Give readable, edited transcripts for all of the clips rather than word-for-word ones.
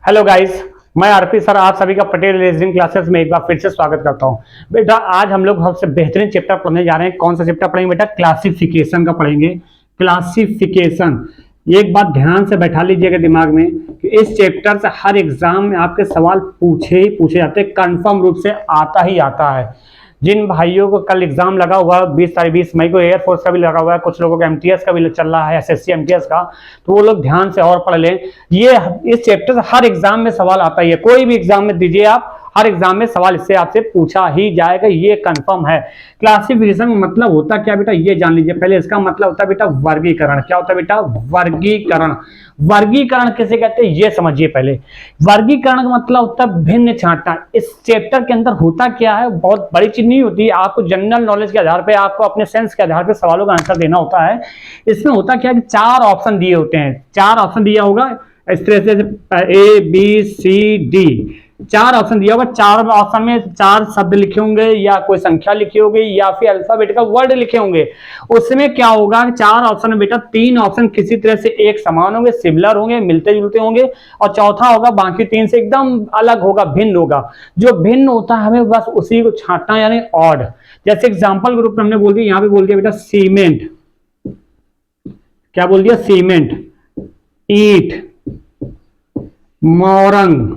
Hello guys, मैं RP sir आप सभी का पटेल रीजनिंग क्लासेस में एक बार फिर से स्वागत करता हूं। बेटा आज हम लोग सबसे बेहतरीन चैप्टर पढ़ने जा रहे हैं। कौन सा चैप्टर पढ़ेंगे बेटा? क्लासिफिकेशन का पढ़ेंगे। क्लासिफिकेशन, एक बात ध्यान से बैठा लीजिएगा दिमाग में कि इस चैप्टर से हर एग्जाम में आपके सवाल पूछे ही पूछे जाते हैं, कंफर्म रूप से आता ही आता है। जिन भाइयों को कल एग्जाम लगा हुआ 20 मई को एयरफोर्स का भी लगा हुआ है, कुछ लोगों का एमटीएस का भी चल रहा है, एसएससी एमटीएस का, तो वो लोग ध्यान से और पढ़ लें। ये इस चैप्टर से हर एग्जाम में सवाल आता ही है, कोई भी एग्जाम में दीजिए आप, हर एग्जाम में सवाल इससे आपसे पूछा ही जाएगा, ये कंफर्म है। क्लासिफिकेशन मतलब होता क्या बेटा, ये जान लीजिए पहले। इसका मतलब होता है बेटा वर्गीकरण। क्या होता है बेटा? वर्गीकरण। वर्गीकरण किसे कहते हैं ये समझिए पहले। वर्गीकरण का मतलब होता है भिन्न छांटना। इस चैप्टर के अंदर होता क्या है, बहुत बड़ी चीज नहीं होती, आपको जनरल नॉलेज के आधार पर, आपको अपने सेंस के आधार पर सवालों का आंसर देना होता है। इसमें होता क्या है कि 4 ऑप्शन दिए होते हैं, 4 ऑप्शन दिया होगा इस तरह से, A B C D, 4 option दिया होगा। 4 ऑप्शन में 4 शब्द लिखे होंगे या कोई संख्या लिखी होगी या फिर अल्फाबेट का वर्ड लिखे होंगे। उसमें क्या होगा, 4 ऑप्शन में बेटा 3 ऑप्शन किसी तरह से एक समान होंगे, सिमिलर होंगे, मिलते जुलते होंगे, और चौथा होगा बाकी 3 से एकदम अलग होगा, भिन्न होगा। जो भिन्न होता है हमें बस उसी को छांटना, यानी ऑड। जैसे एग्जाम्पल ग्रुप में हमने बोल दिया, यहां पे बोल दिया बेटा सीमेंट। क्या बोल दिया? सीमेंट, ईट, मोरंग,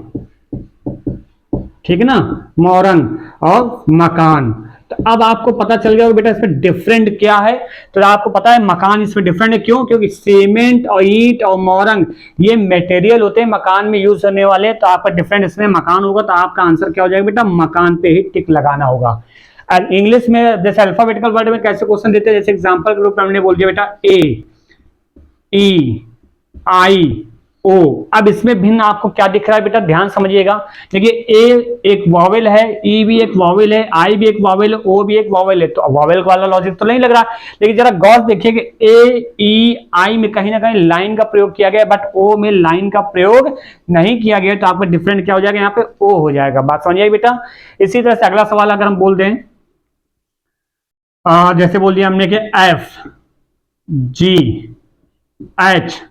ठीक है ना, मोरंग और मकान। तो अब आपको पता चल गया बेटा इसमें डिफरेंट क्या है। तो आपको पता है मकान इसमें डिफरेंट है, क्यों? क्योंकि सीमेंट और ईंट और मोरंग ये मटेरियल होते हैं मकान में यूज करने वाले। तो आपका डिफरेंट इसमें मकान होगा, तो आपका आंसर क्या हो जाएगा बेटा? मकान पे ही टिक लगाना होगा। और इंग्लिश में जैसे अल्फाबेटिकल वर्ड में कैसे क्वेश्चन देते हैं, जैसे एग्जाम्पल के रूप में हमने बोल दिया बेटा ए, ई, आई, ओ। अब इसमें भिन्न आपको क्या दिख रहा है बेटा? ध्यान समझिएगा। देखिए ए एक वॉवेल है, ई भी एक वॉवेल है, आई भी एक वॉवेल है, ओ भी एक वॉवेल है। तो वॉवेल वाला लॉजिक तो नहीं लग रहा, लेकिन जरा गौर देखिए कि ए, ई, आई में कहीं ना कहीं लाइन का प्रयोग किया गया, बट ओ में लाइन का प्रयोग नहीं किया गया। तो आपका डिफरेंट क्या हो जाएगा? यहाँ पे ओ हो जाएगा। बात समझिए बेटा। इसी तरह से अगला सवाल अगर हम बोल दें, जैसे बोल दिया हमने कि एफ, जी, एच,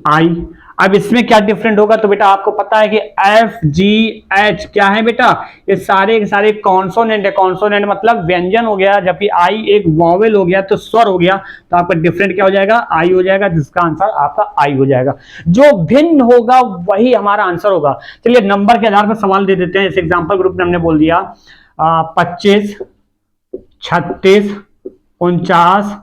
आई। अब इसमें क्या डिफरेंट होगा? तो बेटा आपको पता है कि एफ, जी, एच क्या है बेटा? ये सारे के सारे कॉन्सोनेंट है। कॉन्सोनेंट मतलब व्यंजन हो गया, जबकि आई एक वॉवेल हो गया, तो स्वर हो गया। तो आपका डिफरेंट क्या हो जाएगा? आई हो जाएगा, जिसका आंसर आपका आई हो जाएगा। जो भिन्न होगा वही हमारा आंसर होगा। चलिए नंबर के आधार पर सवाल दे देते हैं। इस एग्जाम्पल ग्रुप में हमने बोल दिया 25, 36, 49,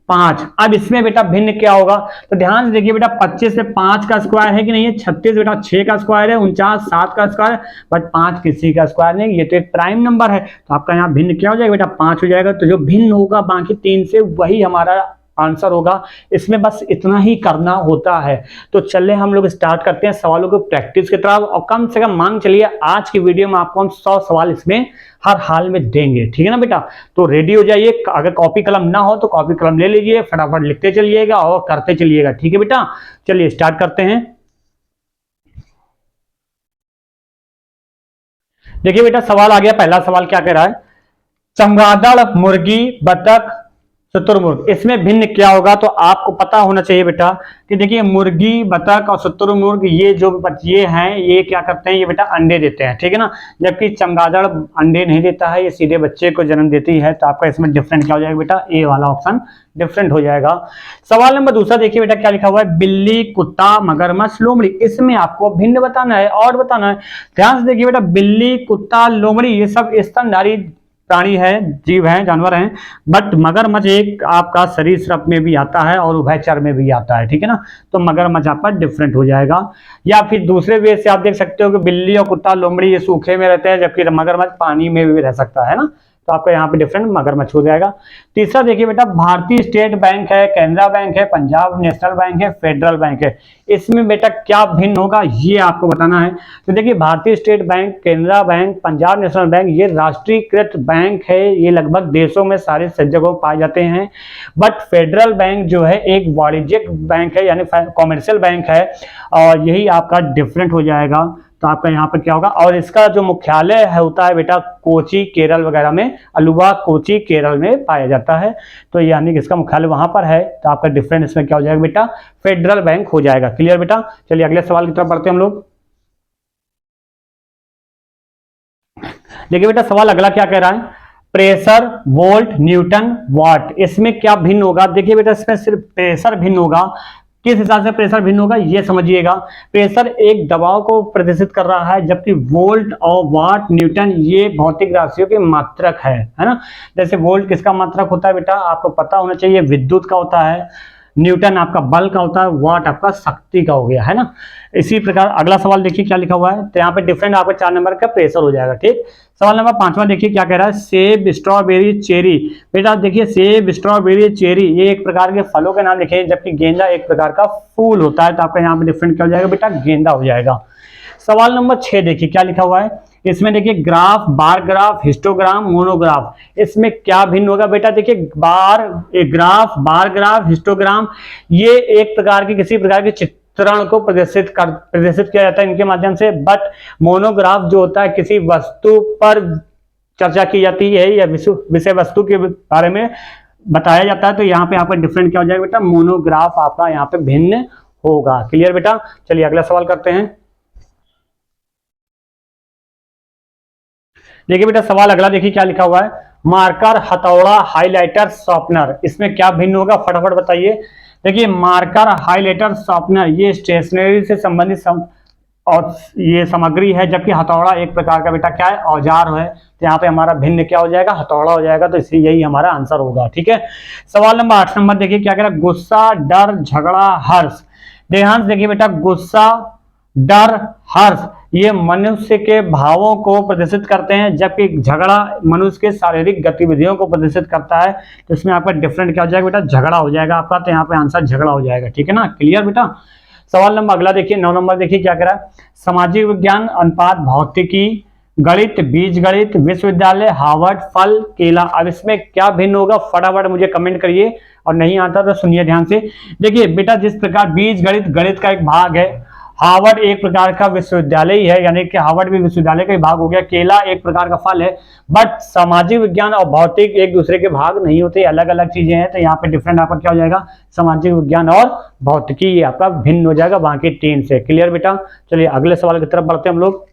5। अब इसमें बेटा भिन्न क्या होगा? तो ध्यान से देखिए बेटा, 25 से 5 का स्क्वायर है कि नहीं है? 36 बेटा 6 का स्क्वायर है, 49 7 का स्क्वायर है, बट 5 किसी का स्क्वायर नहीं। ये तो एक प्राइम नंबर है, तो आपका यहाँ भिन्न क्या हो जाएगा बेटा? 5 हो जाएगा। तो जो भिन्न होगा बाकी 3 से वही हमारा आंसर होगा। इसमें बस इतना ही करना होता है। तो चलिए हम लोग स्टार्ट करते हैं सवालों को प्रैक्टिस की तरफ, और कम से कम मान चलिए आज की वीडियो में आपको हम 100 सवाल इसमें हर हाल में देंगे, ठीक है ना बेटा? तो रेडी हो जाइए। अगर कॉपी कलम ना हो तो कॉपी कलम ले लीजिए, फटाफट लिखते चलिएगा और करते चलिएगा, ठीक है बेटा? चलिए स्टार्ट करते हैं। देखिए बेटा सवाल आ गया। पहला सवाल क्या कह रहा है? चमगादड़, मुर्गी, बतख, शुतुरमुर्ग, इसमें भिन्न क्या होगा? तो आपको पता होना चाहिए बेटा कि देखिए मुर्गी, बतख और शुतुरमुर्ग ये जो ये हैं, ये क्या करते हैं? ये बेटा अंडे देते हैं, ठीक है ना? जबकि चमगादड़ अंडे नहीं देता है, ये सीधे बच्चे को जन्म देती है। तो आपका इसमें डिफरेंट क्या हो जाएगा बेटा? ए वाला ऑप्शन डिफरेंट हो जाएगा। सवाल नंबर दूसरा देखिए बेटा क्या लिखा हुआ है? बिल्ली, कुत्ता, मगरमच्छ, लोमड़ी। इसमें आपको भिन्न बताना है और बताना है। ध्यान से देखिए बेटा, बिल्ली, कुत्ता, लोमड़ी ये सब स्तनधारी प्राणी है, जीव है, जानवर हैं। बट मगरमच्छ एक आपका सरीसृप में भी आता है और उभयचर में भी आता है, ठीक है ना? तो मगरमच्छ आपका डिफरेंट हो जाएगा। या फिर दूसरे वे से आप देख सकते हो कि बिल्ली और कुत्ता, लोमड़ी ये सूखे में रहते हैं, जबकि मगरमच्छ पानी में भी रह सकता है ना? तो आपका यहाँ पे डिफरेंट मगरमच्छ हो जाएगा। तीसरा देखिए बेटा, भारतीय स्टेट बैंक है, कैनरा बैंक है, पंजाब नेशनल बैंक है, फेडरल बैंक है। इसमें बेटा क्या भिन्न होगा ये आपको बताना है। तो देखिए भारतीय state bank, Canara bank, Punjab national bank ये राष्ट्रीयकृत बैंक है। ये लगभग देशों में सारे जगहों पाए जाते हैं। बट फेडरल बैंक जो है एक वाणिज्यिक बैंक है, यानी कॉमर्शियल बैंक है, और यही आपका डिफरेंट हो जाएगा। तो आपका यहाँ पर क्या होगा? और इसका जो मुख्यालय है होता है बेटा कोची, केरल वगैरह में, अलुवा कोची केरल में पाया जाता है। तो यानी कि इसका मुख्यालय वहां पर है। तो आपका डिफरेंट इसमें क्या हो जाएगा बेटा? फेडरल बैंक हो जाएगा। क्लियर बेटा? चलिए अगले सवाल की तरफ बढ़ते हैं हम लोग। देखिए बेटा सवाल अगला क्या कह रहा है, प्रेशर वोल्ट न्यूटन वाट, इसमें क्या भिन्न होगा। देखिए बेटा इसमें सिर्फ प्रेशर भिन्न होगा, किस हिसाब से प्रेशर भिन्न होगा ये समझिएगा। प्रेशर एक दबाव को प्रदर्शित कर रहा है, जबकि वोल्ट और वाट न्यूटन ये भौतिक राशियों के मात्रक है ना। जैसे वोल्ट किसका मात्रक होता है बेटा, आपको पता होना चाहिए, विद्युत का होता है। न्यूटन आपका बल का होता है, वाट आपका शक्ति का हो गया है ना। इसी प्रकार अगला सवाल देखिए क्या लिखा हुआ है, तो यहाँ पे डिफरेंट आपका 4 नंबर का प्रेशर हो जाएगा। ठीक, सवाल नंबर 5वां देखिए क्या कह रहा है, सेब स्ट्रॉबेरी चेरी। बेटा देखिए सेब स्ट्रॉबेरी चेरी ये एक प्रकार के फलों के नाम लिखे, जबकि गेंदा एक प्रकार का फूल होता है, तो आपका यहाँ पे डिफरेंट क्या हो जाएगा बेटा, गेंदा हो जाएगा। सवाल नंबर 6 देखिए क्या लिखा हुआ है, इसमें देखिए graph, bar graph, histogram, monograph, इसमें क्या भिन्न होगा बेटा। देखिए ग्राफ, बार ग्राफ, हिस्टोग्राम ये एक प्रकार की किसी प्रकार के चित्रण को प्रदर्शित किया जाता है इनके माध्यम से, बट मोनोग्राफ जो होता है किसी वस्तु पर चर्चा की जाती है या विषय वस्तु के बारे में बताया जाता है, तो यहाँ पे आपका डिफरेंट क्या हो जाएगा बेटा, मोनोग्राफ आपका यहाँ पे भिन्न होगा। क्लियर बेटा, चलिए अगला सवाल करते हैं। देखिए बेटा सवाल अगला देखिए क्या लिखा हुआ है, मार्कर, हथौड़ा, हाइलाइटर, शॉर्पनर, इसमें क्या भिन्न होगा फटाफट बताइए। देखिए मार्कर, हाइलाइटर, शॉर्पनर ये स्टेशनरी से संबंधित और ये सामग्री है, जबकि हथौड़ा एक प्रकार का बेटा क्या है, औजार है, तो यहाँ पे हमारा भिन्न क्या हो जाएगा, हथौड़ा हो जाएगा, तो इसलिए यही हमारा आंसर होगा। ठीक है, सवाल नंबर 8 नंबर देखिए क्या कह रहा है, गुस्सा, डर, झगड़ा, हर्ष। ध्यान देखिए बेटा गुस्सा, डर, हर्ष ये मनुष्य के भावों को प्रदर्शित करते हैं, जबकि झगड़ा मनुष्य के शारीरिक गतिविधियों को प्रदर्शित करता है, तो इसमें आपका डिफरेंट क्या हो जाएगा बेटा, झगड़ा हो जाएगा आपका, तो यहाँ पे आंसर झगड़ा हो जाएगा। ठीक है ना, क्लियर बेटा। सवाल नंबर अगला देखिए 9 नंबर देखिए क्या कह रहा है, सामाजिक विज्ञान अनुपात भौतिकी, गणित, बीज गणित, विश्वविद्यालय, हार्वर्ड, फल, केला। अब इसमें क्या भिन्न होगा फटाफट मुझे कमेंट करिए, और नहीं आता तो सुनिए ध्यान से। देखिए बेटा जिस प्रकार बीज गणित गणित का एक भाग है, हार्वर्ड एक प्रकार का विश्वविद्यालय ही है, यानी कि हार्वर्ड भी विश्वविद्यालय का ही भाग हो गया, केला एक प्रकार का फल है, बट सामाजिक विज्ञान और भौतिक एक दूसरे के भाग नहीं होते, अलग अलग चीजें हैं, तो यहाँ पे डिफरेंट आपका क्या हो जाएगा, सामाजिक विज्ञान और भौतिकी ये आपका भिन्न हो जाएगा बाकी 3 से। क्लियर बेटा, चलिए अगले सवाल की तरफ बढ़ते हैं हम लोग।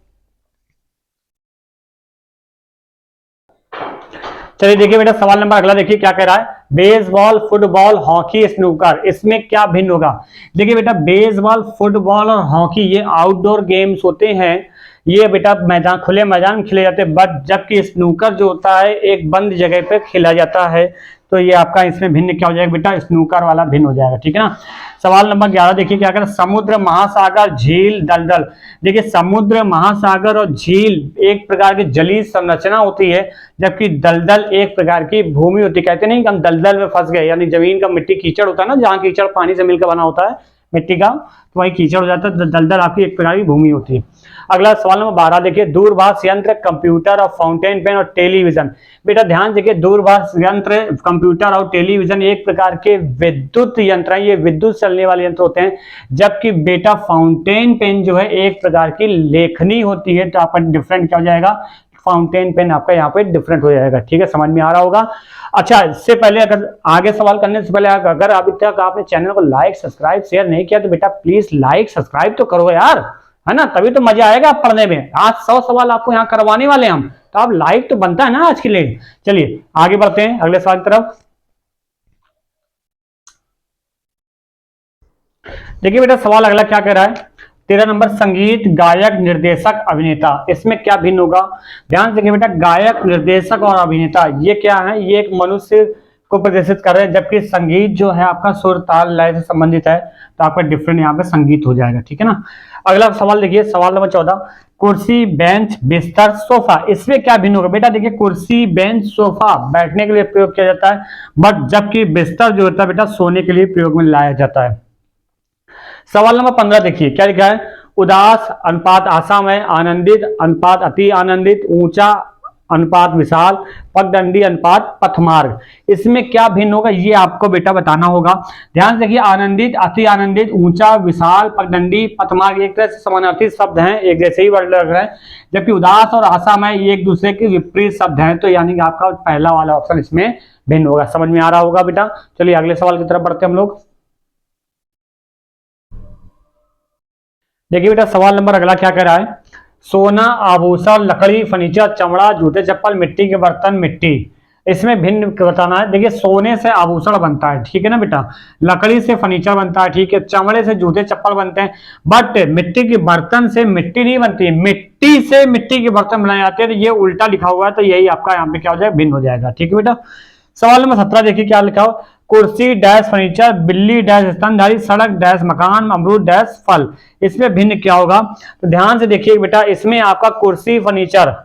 चलिए देखिए बेटा सवाल नंबर अगला देखिए क्या कह रहा है, बेसबॉल, फुटबॉल, हॉकी, स्नूकर, इसमें क्या भिन्न होगा। देखिए बेटा बेसबॉल, फुटबॉल और हॉकी ये आउटडोर गेम्स होते हैं, ये बेटा मैदान, खुले मैदान में खेले जाते हैं, बट जबकि स्नूकर जो होता है एक बंद जगह पे खेला जाता है, तो ये आपका इसमें भिन्न क्या हो जाएगा बेटा, स्नूकर वाला भिन्न हो जाएगा। ठीक है ना, सवाल नंबर 11 देखिए क्या कर, समुद्र, महासागर, झील, दलदल। देखिए समुद्र, महासागर और झील एक प्रकार की जलीय संरचना होती है, जबकि दलदल एक प्रकार की भूमि होती है। कहते नहीं कि हम दलदल में फंस गए, यानी जमीन का मिट्टी कीचड़ होता है ना, जहाँ कीचड़ पानी से मिलकर बना होता है मिट्टी का, तो वही कीचड़ हो जाता है, दलदल आपकी एक प्रकार की भूमि होती है। अगला सवाल नंबर 12 देखिए, दूरभाष यंत्र, कंप्यूटर और फाउंटेन पेन और टेलीविजन। बेटा ध्यान देखिए दूरभाष यंत्र, कंप्यूटर और टेलीविजन एक प्रकार के विद्युत यंत्र हैं, ये विद्युत चलने वाले यंत्र होते हैं, जबकि बेटा फाउंटेन पेन जो है एक प्रकार की लेखनी होती है, तो आपका डिफरेंट क्या हो जाएगा, फाउंटेन पेन आपका यहाँ पे डिफरेंट हो जाएगा। ठीक है, समझ में आ रहा होगा। अच्छा इससे पहले अगर आगे सवाल करने से पहले अगर अभी तक आपने चैनल को लाइक, सब्सक्राइब, शेयर नहीं किया तो बेटा प्लीज लाइक, सब्सक्राइब तो करो यार, है ना, तभी तो मजा आएगा पढ़ने में। आज 100 सवाल आपको यहाँ करवाने वाले हम, तो आप लाइक तो बनता है ना आज के लिए। चलिए आगे बढ़ते हैं अगले सवाल की तरफ। देखिए बेटा सवाल अगला क्या कह रहा है, 13 नंबर, संगीत, गायक, निर्देशक, अभिनेता, इसमें क्या भिन्न होगा। ध्यान देखिए बेटा गायक, निर्देशक और अभिनेता ये क्या है, ये एक मनुष्य को प्रदर्शित कर रहे हैं, जबकि संगीत जो है आपका सुर, ताल, लय से संबंधित है, तो आपका डिफरेंट यहाँ पे संगीत हो जाएगा। ठीक है ना, अगला सवाल देखिए सवाल नंबर 14, कुर्सी, बेंच, बिस्तर, सोफा, इसमें क्या भिन्न होगा। बेटा देखिए कुर्सी, बेंच, सोफा बैठने के लिए प्रयोग किया जाता है, बट जबकि बिस्तर जो होता है बेटा सोने के लिए प्रयोग में लाया जाता है। सवाल नंबर 15 देखिए क्या लिखा है, उदास अनुपात आशामय, आनंदित अनुपात अति आनंदित, ऊंचा अनुपात विशाल, पगडंडी अनुपात पथमार्ग, इसमें क्या भिन्न होगा ये आपको बेटा बताना होगा। ध्यान देखिए आनंदित, अति आनंदित, ऊंचा, विशाल, पगडंडी, पथमार्ग एक तरह से समानार्थी शब्द हैं, एक जैसे ही वर्ड लग रहे हैं, जबकि उदास और आशामय ये एक दूसरे के विपरीत शब्द हैं, तो यानी कि आपका पहला वाला ऑप्शन इसमें भिन्न होगा। समझ में आ रहा होगा बेटा। चलिए अगले सवाल की तरफ बढ़ते हैं हम लोग। देखिए बेटा सवाल नंबर अगला क्या कह रहा है, सोना, आभूषण, लकड़ी, फर्नीचर, चमड़ा, जूते चप्पल, मिट्टी के बर्तन, मिट्टी। इसमें भिन्न बताना है। देखिए सोने से आभूषण बनता है, ठीक है ना बेटा, लकड़ी से फर्नीचर बनता है, ठीक है, चमड़े से जूते चप्पल बनते हैं, बट मिट्टी के बर्तन से मिट्टी नहीं बनती है, मिट्टी से मिट्टी के बर्तन बनाए जाते हैं। तो ये उल्टा लिखा हुआ है, तो यही आपका यहाँ पे क्या हो जाएगा, भिन्न हो जाएगा, ठीक है बेटा। सवाल नंबर 17 देखिए क्या लिखा हो, कुर्सी डैश फर्नीचर, बिल्ली डैश स्तनधारी, सड़क डैश मकान, अमरूद डैश फल। इसमें भिन्न क्या होगा, तो ध्यान से देखिए बेटा, इसमें आपका कुर्सी फर्नीचर,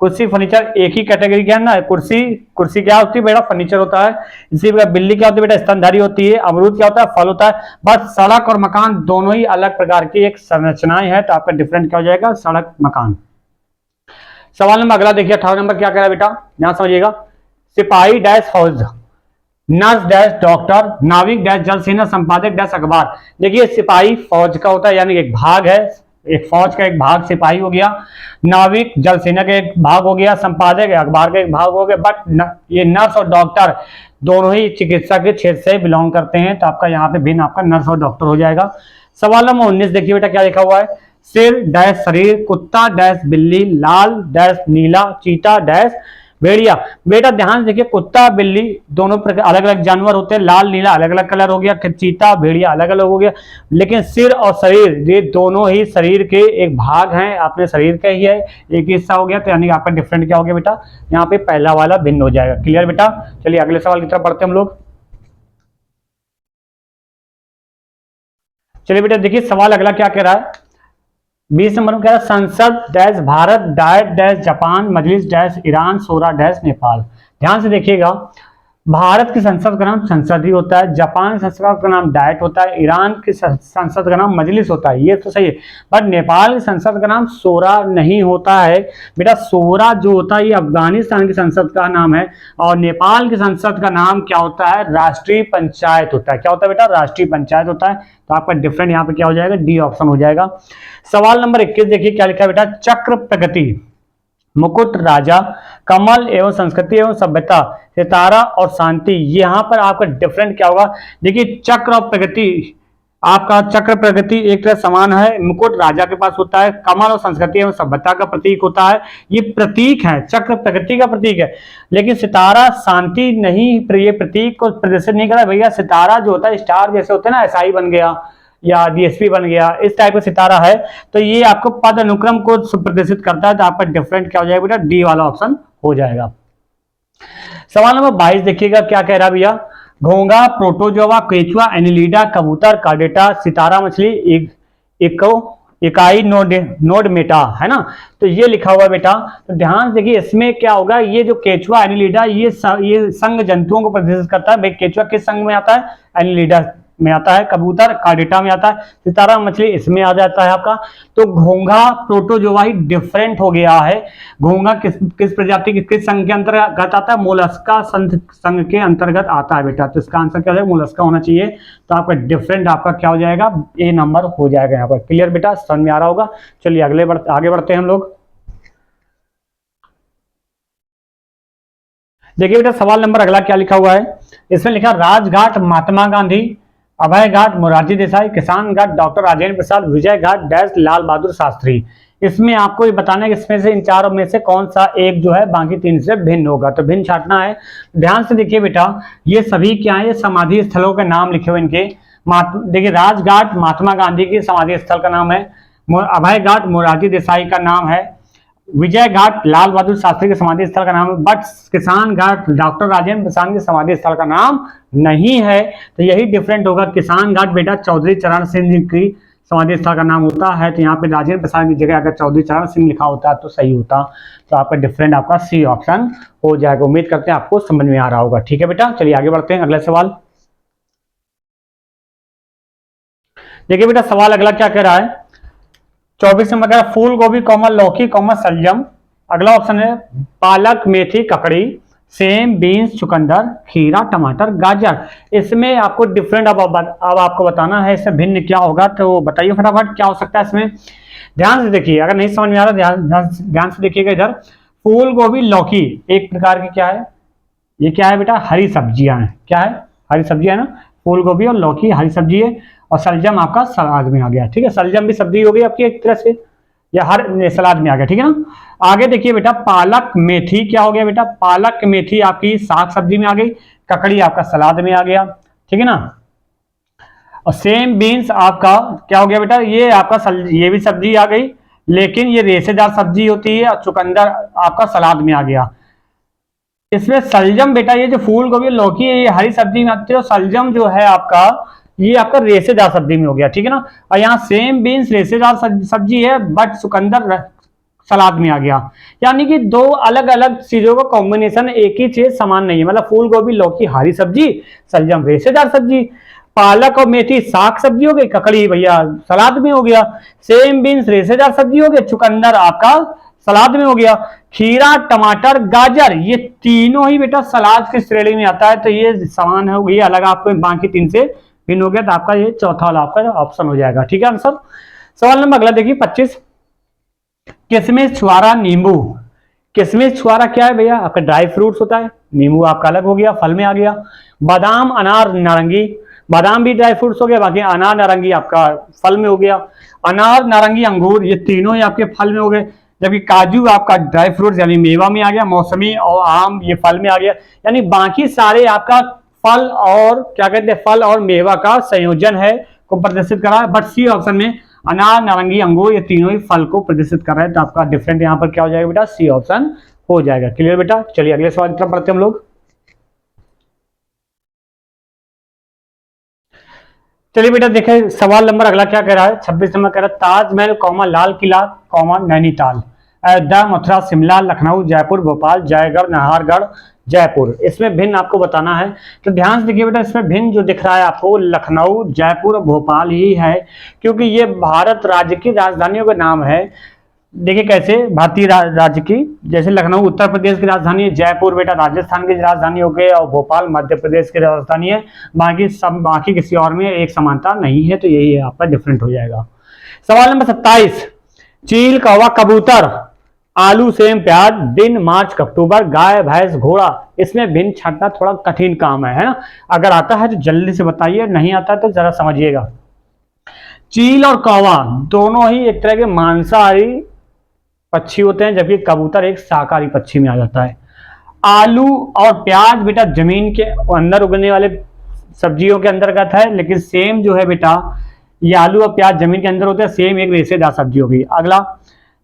कुर्सी फर्नीचर एक ही कैटेगरी का है ना। कुर्सी, कुर्सी क्या होती है बेटा, फर्नीचर होता है। इसी प्रकार बिल्ली क्या होती है बेटा, स्तनधारी होती है। अमरूद क्या होता है, फल होता है। बस सड़क और मकान दोनों ही अलग प्रकार की एक संरचनाएं है, तो आपका डिफरेंट क्या हो जाएगा, सड़क मकान। सवाल नंबर अगला देखिए 18 नंबर क्या कह रहा है बेटा, यहां समझिएगा, सिपाही डैश फौज, नर्स डैश डॉक्टर, नाविक डैश जल सेना, संपादक डैश अखबार। देखिए सिपाही फौज का होता है, यानी एक भाग है, एक फौज का एक भाग सिपाही हो गया, नाविक जल सेना का एक भाग हो गया, संपादक अखबार का एक भाग हो गया। बट ये नर्स और डॉक्टर दोनों ही चिकित्सा के क्षेत्र से बिलोंग करते हैं, तो आपका यहाँ पे भिन्न आपका नर्स और डॉक्टर हो जाएगा। सवाल नंबर 19 देखिए बेटा क्या लिखा हुआ है, सिर डैश शरीर, कुत्ता डैश बिल्ली, लाल डैश नीला, चीता डैश भेड़िया। बेटा ध्यान से देखिए, कुत्ता बिल्ली दोनों अलग अलग जानवर होते हैं, लाल नीला अलग अलग कलर हो गया, चीता भेड़िया अलग अलग हो गया, लेकिन सिर और शरीर ये दोनों ही शरीर के एक भाग हैं, अपने शरीर का ही है, एक हिस्सा हो गया, तो यानी आपका डिफरेंट क्या हो गया बेटा, यहाँ पे पहला वाला भिन्न हो जाएगा। क्लियर बेटा, चलिए अगले सवाल की तरफ बढ़ते हैं हम लोग। चलिए बेटा देखिए सवाल अगला क्या कह रहा है, 20 नंबर में कह रहा है, संसद dash Bharat, diet dash Japan, मजलिस डैश ईरान, शोरा डैश नेपाल। ध्यान से देखिएगा, भारत की संसद का नाम संसद ही होता है, जापान की संसद का नाम डायट होता है, ईरान की संसद का नाम मजलिस होता है, ये तो सही है। बट नेपाल की संसद का नाम शोरा नहीं होता है बेटा। शोरा जो होता है ये अफगानिस्तान की संसद का नाम है, और नेपाल की संसद का नाम क्या होता है, राष्ट्रीय पंचायत होता है। क्या होता है बेटा, राष्ट्रीय पंचायत होता है। तो आपका डिफरेंट यहाँ पे क्या हो जाएगा, डी ऑप्शन हो जाएगा। सवाल नंबर 21 देखिए क्या लिखा है बेटा, चक्र प्रगति, मुकुट राजा, कमल एवं संस्कृति एवं सभ्यता, सितारा और शांति। यहां पर आपका डिफरेंट क्या होगा, देखिए चक्र और प्रगति, आपका चक्र प्रगति एक तरह समान है, मुकुट राजा के पास होता है, कमल और संस्कृति एवं सभ्यता का प्रतीक होता है, ये प्रतीक है, चक्र प्रगति का प्रतीक है। लेकिन सितारा शांति नहीं, ये प्रतीक को प्रदर्शित नहीं कर रहा भैया। सितारा जो होता है स्टार जैसे होते हैं ना, एसआई बन गया या डीएसपी बन गया, इस टाइप का सितारा है, तो ये आपको पद अनुक्रम को प्रदर्शित करता है। तो आपका डिफरेंट क्या हो जाएगा बेटा, डी वाला ऑप्शन हो जाएगा। सवाल नंबर 22 देखिएगा क्या कह रहा है भैया, घोंगा, प्रोटोजोआ, केचुआ, एनिलिडा, कबूतर, कार्डेटा, सितारा मछली, इकाई नोड मेटा, है ना। तो ये लिखा हुआ बेटा, तो ध्यान से देखिए इसमें क्या होगा, ये जो केचुआ एनिलिडा ये संघ जंतुओं को प्रदर्शित करता है। भाई केचुआ किस संघ में आता है, एनिलिडा में आता है, कबूतर कार्डेटा में आता है, सितारा मछली इसमें आ जाता है आपका। तो घोंघा प्रोटोजोआ ही डिफरेंट हो गया है। घोंघा किस प्रजाति किस संघ के अंतर्गत आता है, मोलस्का संघ के अंतर्गत आता है बेटा। तो इसका आंसर क्या है, मोलस्का होना चाहिए। तो आपका डिफरेंट आपका क्या हो जाएगा, ए नंबर हो जाएगा यहाँ पर। क्लियर बेटा, समझ में आ रहा होगा। चलिए आगे बढ़ते हैं हम लोग। देखिए बेटा सवाल नंबर अगला क्या लिखा हुआ है, इसमें लिखा राजघाट महात्मा गांधी, अभय घाट मोरारजी देसाई, किसान घाट डॉक्टर राजेंद्र प्रसाद, विजय घाट डैश लाल बहादुर शास्त्री। इसमें आपको ये बताना है कि इसमें से इन चारों में से कौन सा एक जो है बाकी तीन से भिन्न होगा। तो भिन्न छांटना है। ध्यान से देखिए बेटा, ये सभी क्या है, ये समाधि स्थलों के नाम लिखे हुए इनके। देखिए राजघाट महात्मा गांधी की समाधि स्थल का नाम है, अभय घाट मोरारजी देसाई का नाम है, विजय घाट लाल बहादुर शास्त्री के समाधि स्थल का नाम है, बट किसान घाट डॉक्टर राजेंद्र प्रसाद के समाधि स्थल का नाम नहीं है। तो यही डिफरेंट होगा। किसान घाट बेटा चौधरी चरण सिंह जी की समाधि स्थल का नाम होता है, तो यहाँ पे राजेंद्र प्रसाद की जगह अगर चौधरी चरण सिंह लिखा होता तो सही होता। तो आपका डिफरेंट आपका सी ऑप्शन हो जाएगा। उम्मीद करते हैं आपको समझ में आ रहा होगा। ठीक है बेटा, चलिए आगे बढ़ते हैं। अगला सवाल देखिए बेटा, सवाल अगला क्या कह रहा है, 24 नंबर का फूल गोभी कॉमन लौकी कॉमन शलजम। अगला ऑप्शन है पालक मेथी ककड़ी, सेम बीन्स चुकंदर, खीरा टमाटर गाजर। इसमें आपको डिफरेंट अब आपको बताना है इससे भिन्न क्या होगा। तो बताइए फटाफट क्या हो सकता है इसमें। ध्यान से देखिए, अगर नहीं समझ में आ रहा ध्यान से देखिएगा। इधर फूल गोभी लौकी एक प्रकार की क्या है, ये क्या है बेटा, हरी सब्जियां हैं। क्या है, हरी सब्जियां है ना। फूल गोभी और लौकी हरी सब्जी है, और सलजम आपका सलाद में आ गया। ठीक है, सलजम भी सब्जी हो गई आपकी एक तरह से, या हर सलाद में आ गया, ठीक है ना। आगे देखिए बेटा पालक मेथी क्या हो गया बेटा, पालक मेथी आपकी साग सब्जी में आ गई, ककड़ी आपका सलाद में आ गया, ठीक है ना। और सेम बीन्स आपका क्या हो गया बेटा, ये आपका ये भी सब्जी आ गई, लेकिन ये रेशेदार सब्जी होती है, और चुकंदर आपका सलाद में आ गया। इसमें सलजम बेटा, ये जो फूल गोभी लौकी है ये हरी सब्जी में आती है, और सलजम जो है आपका ये आपका रेशेदार सब्जी में हो गया, ठीक है ना। और यहाँ सेम बीन्स रेशेदार सब्जी है, बट चुकंदर सलाद में आ गया। यानी कि दो अलग अलग चीजों का कॉम्बिनेशन, एक ही चीज समान नहीं है। मतलब फूल गोभी लौकी हरी सब्जी, सलजम रेशेदार सब्जी, पालक और मेथी साग सब्जी हो गई, ककड़ी भैया सलाद में हो गया, सेम बीन्स रेशेदार सब्जी हो गया, चुकंदर आपका सलाद में हो गया, खीरा टमाटर गाजर ये तीनों ही बेटा सलाद की श्रेणी में आता है। तो ये समान हो गई अलग, आपको बाकी तीन से भिन्न हो गया, तो आपका ये चौथा वाला आपका ऑप्शन हो जाएगा, ठीक है आंसर। सवाल नंबर अगला देखिए 25, किशमिश छुआरा नींबू। किशमिश छुआरा क्या है भैया, आपका ड्राई फ्रूट्स होता है, नींबू आपका अलग हो गया, फल में आ गया। बादाम अनार नारंगी, बादाम भी ड्राई फ्रूट्स हो गया, बाकी अनार नारंगी आपका फल में हो गया। अनार नारंगी अंगूर ये तीनों ही आपके फल में हो गए, जबकि काजू आपका ड्राई फ्रूट्स यानी मेवा में आ गया, मौसमी और आम ये फल में आ गया। यानी बाकी सारे आपका फल और क्या कहते हैं, फल और मेवा का संयोजन है को प्रदर्शित करा है। बट सी ऑप्शन में अनार नारंगी अंगूर ये तीनों ही फल को प्रदर्शित कर रहे हैं, तो आपका डिफरेंट यहाँ पर क्या हो जाएगा बेटा, सी ऑप्शन हो जाएगा। क्लियर बेटा, चलिए अगले सवाल की तरफ बढ़ते हैं हम लोग। चलिए बेटा देखें सवाल नंबर अगला क्या कह रहा है, 26 नंबर कह रहा है ताजमहल कौमा लाल किला कौमा नैनीताल, अयोध्या मथुरा शिमला लखनऊ जयपुर भोपाल जयगढ़ नाहरगढ़ जयपुर। इसमें भिन्न आपको बताना है, तो ध्यान से देखिए बेटा, इसमें भिन्न जो दिख रहा है आपको लखनऊ जयपुर भोपाल ही है, क्योंकि ये भारत राज्य की राजधानियों का नाम है। देखिए कैसे भारतीय राज्य की, जैसे लखनऊ उत्तर प्रदेश की राजधानी है, जयपुर बेटा राजस्थान की राजधानी हो गई, और भोपाल मध्य प्रदेश की राजधानी है। बाकी किसी और में एक समानता नहीं है, तो यही है आपका डिफरेंट हो जाएगा। सवाल नंबर 27, चील कौवा कबूतर आलू सेम प्याज दिन मार्च अक्टूबर गाय भैंस घोड़ा। इसमें भिन्न छांटना थोड़ा कठिन काम है ना। अगर आता है तो जल्दी से बताइए, नहीं आता तो जरा समझिएगा। चील और कौवा दोनों ही एक तरह के मांसाहारी पक्षी होते हैं, जबकि कबूतर एक शाकाहारी पक्षी में आ जाता है। आलू और प्याज बेटा जमीन के अंदर उगने वाले सब्जियों के अंतर्गत है, लेकिन सेम जो है बेटा ये आलू और प्याज जमीन के अंदर होते हैं, सेम एक रेशेदार सब्जी होगी। अगला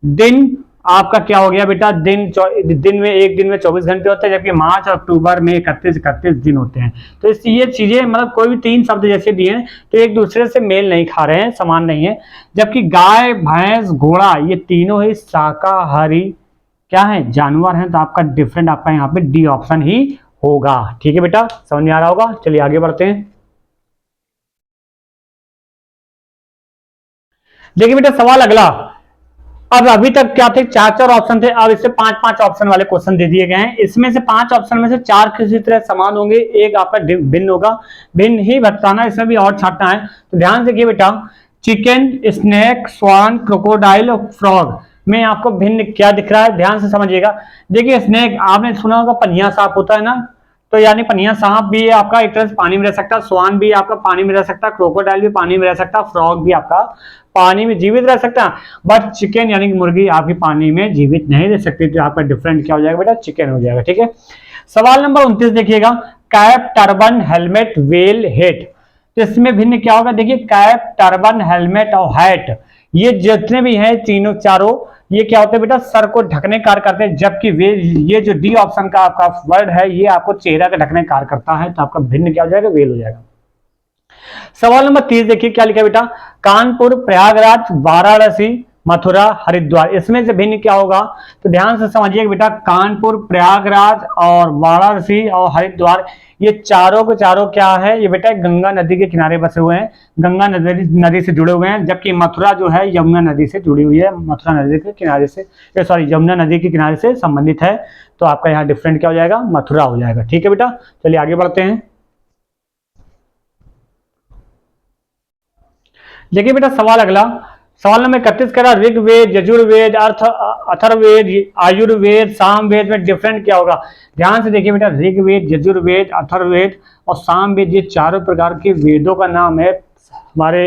दिन आपका क्या हो गया बेटा, दिन में एक दिन में 24 घंटे होते हैं, जबकि मार्च और अक्टूबर में 31 दिन होते हैं। तो ये चीजें मतलब कोई भी तीन शब्द जैसे दिए हैं तो एक दूसरे से मेल नहीं खा रहे हैं, समान नहीं है। जबकि गाय भैंस घोड़ा ये तीनों ही शाकाहारी क्या है, जानवर हैं, तो आपका डिफरेंट आपका यहाँ पे डी ऑप्शन ही होगा। ठीक है बेटा, समझ में आ रहा होगा। चलिए आगे बढ़ते हैं। देखिए बेटा सवाल अगला, अब अभी तक क्या थे, चार ऑप्शन थे, अब इससे पांच ऑप्शन वाले क्वेश्चन दे दिए गए हैं। इसमें से 5 ऑप्शन में से 4 किसी तरह समान होंगे, एक आपका भिन्न होगा, भिन्न ही बताना, इसमें भी और छाटना है। तो ध्यान से देखिए बेटा, चिकन स्नेक स्वान क्रोकोडाइल और फ्रॉग में आपको भिन्न क्या दिख रहा है, ध्यान से समझिएगा। देखिए स्नेक आपने सुना होगा पनिया सांप होता है ना, तो यानी पनिया सांप भी आपका एक तरह से पानी में रह सकता है, स्वान भी आपका पानी में रह सकता है, क्रोकोडाइल भी पानी में रह सकता है, फ्रॉग भी आपका पानी में जीवित रह सकता है। बट चिकन यानी कि मुर्गी आपकी पानी में जीवित नहीं रह सकती, तो आपका डिफरेंट क्या हो जाएगा बेटा, चिकन हो जाएगा। ठीक है, सवाल नंबर 29 देखिएगा, cap turban helmet well hate. तो इसमें भिन्न क्या होगा, देखिए कैप टर्बन हेलमेट और हैट ये जितने भी हैं तीनों चारों ये क्या होते हैं बेटा, सर को ढकने कार्य करते हैं, जबकि वे ये जो डी ऑप्शन का आपका वर्ड है ये आपको चेहरा का ढकने कार्य करता है, तो आपका भिन्न क्या हो जाएगा, वेल हो जाएगा। सवाल नंबर 30 देखिए क्या लिखा बेटा, कानपुर प्रयागराज वाराणसी मथुरा हरिद्वार। इसमें से भिन्न क्या होगा, तो ध्यान से समझिए बेटा, कानपुर प्रयागराज और वाराणसी और हरिद्वार ये चारों के चारों क्या है, ये बेटा गंगा नदी के किनारे बसे हुए हैं, गंगा नदी से जुड़े हुए हैं, जबकि मथुरा जो है यमुना नदी से जुड़ी हुई है, मथुरा नदी के किनारे से यमुना नदी के किनारे से संबंधित है, तो आपका यहाँ डिफरेंट क्या हो जाएगा, मथुरा हो जाएगा। ठीक है बेटा, चलिए आगे बढ़ते हैं। देखिए बेटा सवाल अगला, सवाल नंबर 31 कह रहा ऋग्वेद यजुर्वेद अथर्ववेद आयुर्वेद सामवेद में डिफरेंट क्या होगा। ध्यान से देखिए बेटा, ऋग्वेद यजुर्वेद अथर्ववेद और सामवेद ये चारों प्रकार के वेदों का नाम है हमारे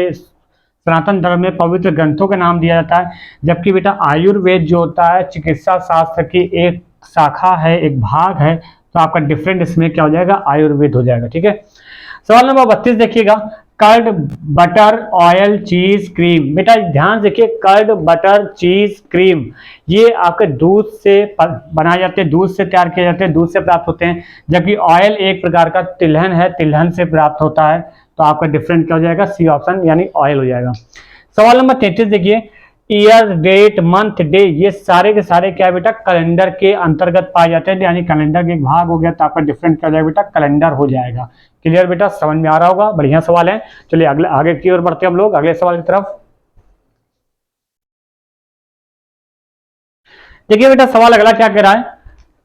सनातन धर्म में पवित्र ग्रंथों का नाम दिया जाता है, जबकि बेटा आयुर्वेद जो होता है चिकित्सा शास्त्र की एक शाखा है, एक भाग है, तो आपका डिफरेंट इसमें क्या हो जाएगा, आयुर्वेद हो जाएगा। ठीक है, सवाल नंबर 32 देखिएगा, कर्ड बटर ऑयल चीज क्रीम। बेटा ध्यान देखिए, कर्ड बटर चीज क्रीम ये आपके दूध से बनाए जाते हैं, दूध से तैयार किए जाते हैं, दूध से प्राप्त होते हैं, जबकि ऑयल एक प्रकार का तिलहन है, तिलहन से प्राप्त होता है। तो आपका डिफरेंट क्या हो जाएगा, सी ऑप्शन यानी ऑयल हो जाएगा। सवाल नंबर 33 देखिए, ईयर डेट मंथ डे ये सारे के सारे क्या है बेटा, कैलेंडर के अंतर्गत पाए जाते हैं, यानी कैलेंडर के एक भाग हो गया, तो आपका डिफरेंट क्या हो जाएगा बेटा, कैलेंडर हो जाएगा। क्लियर बेटा, समझ में आ रहा होगा, बढ़िया सवाल है। चलिए अगले आगे की ओर बढ़ते हैं हम लोग अगले सवाल की तरफ। देखिए बेटा सवाल अगला क्या कह रहा है,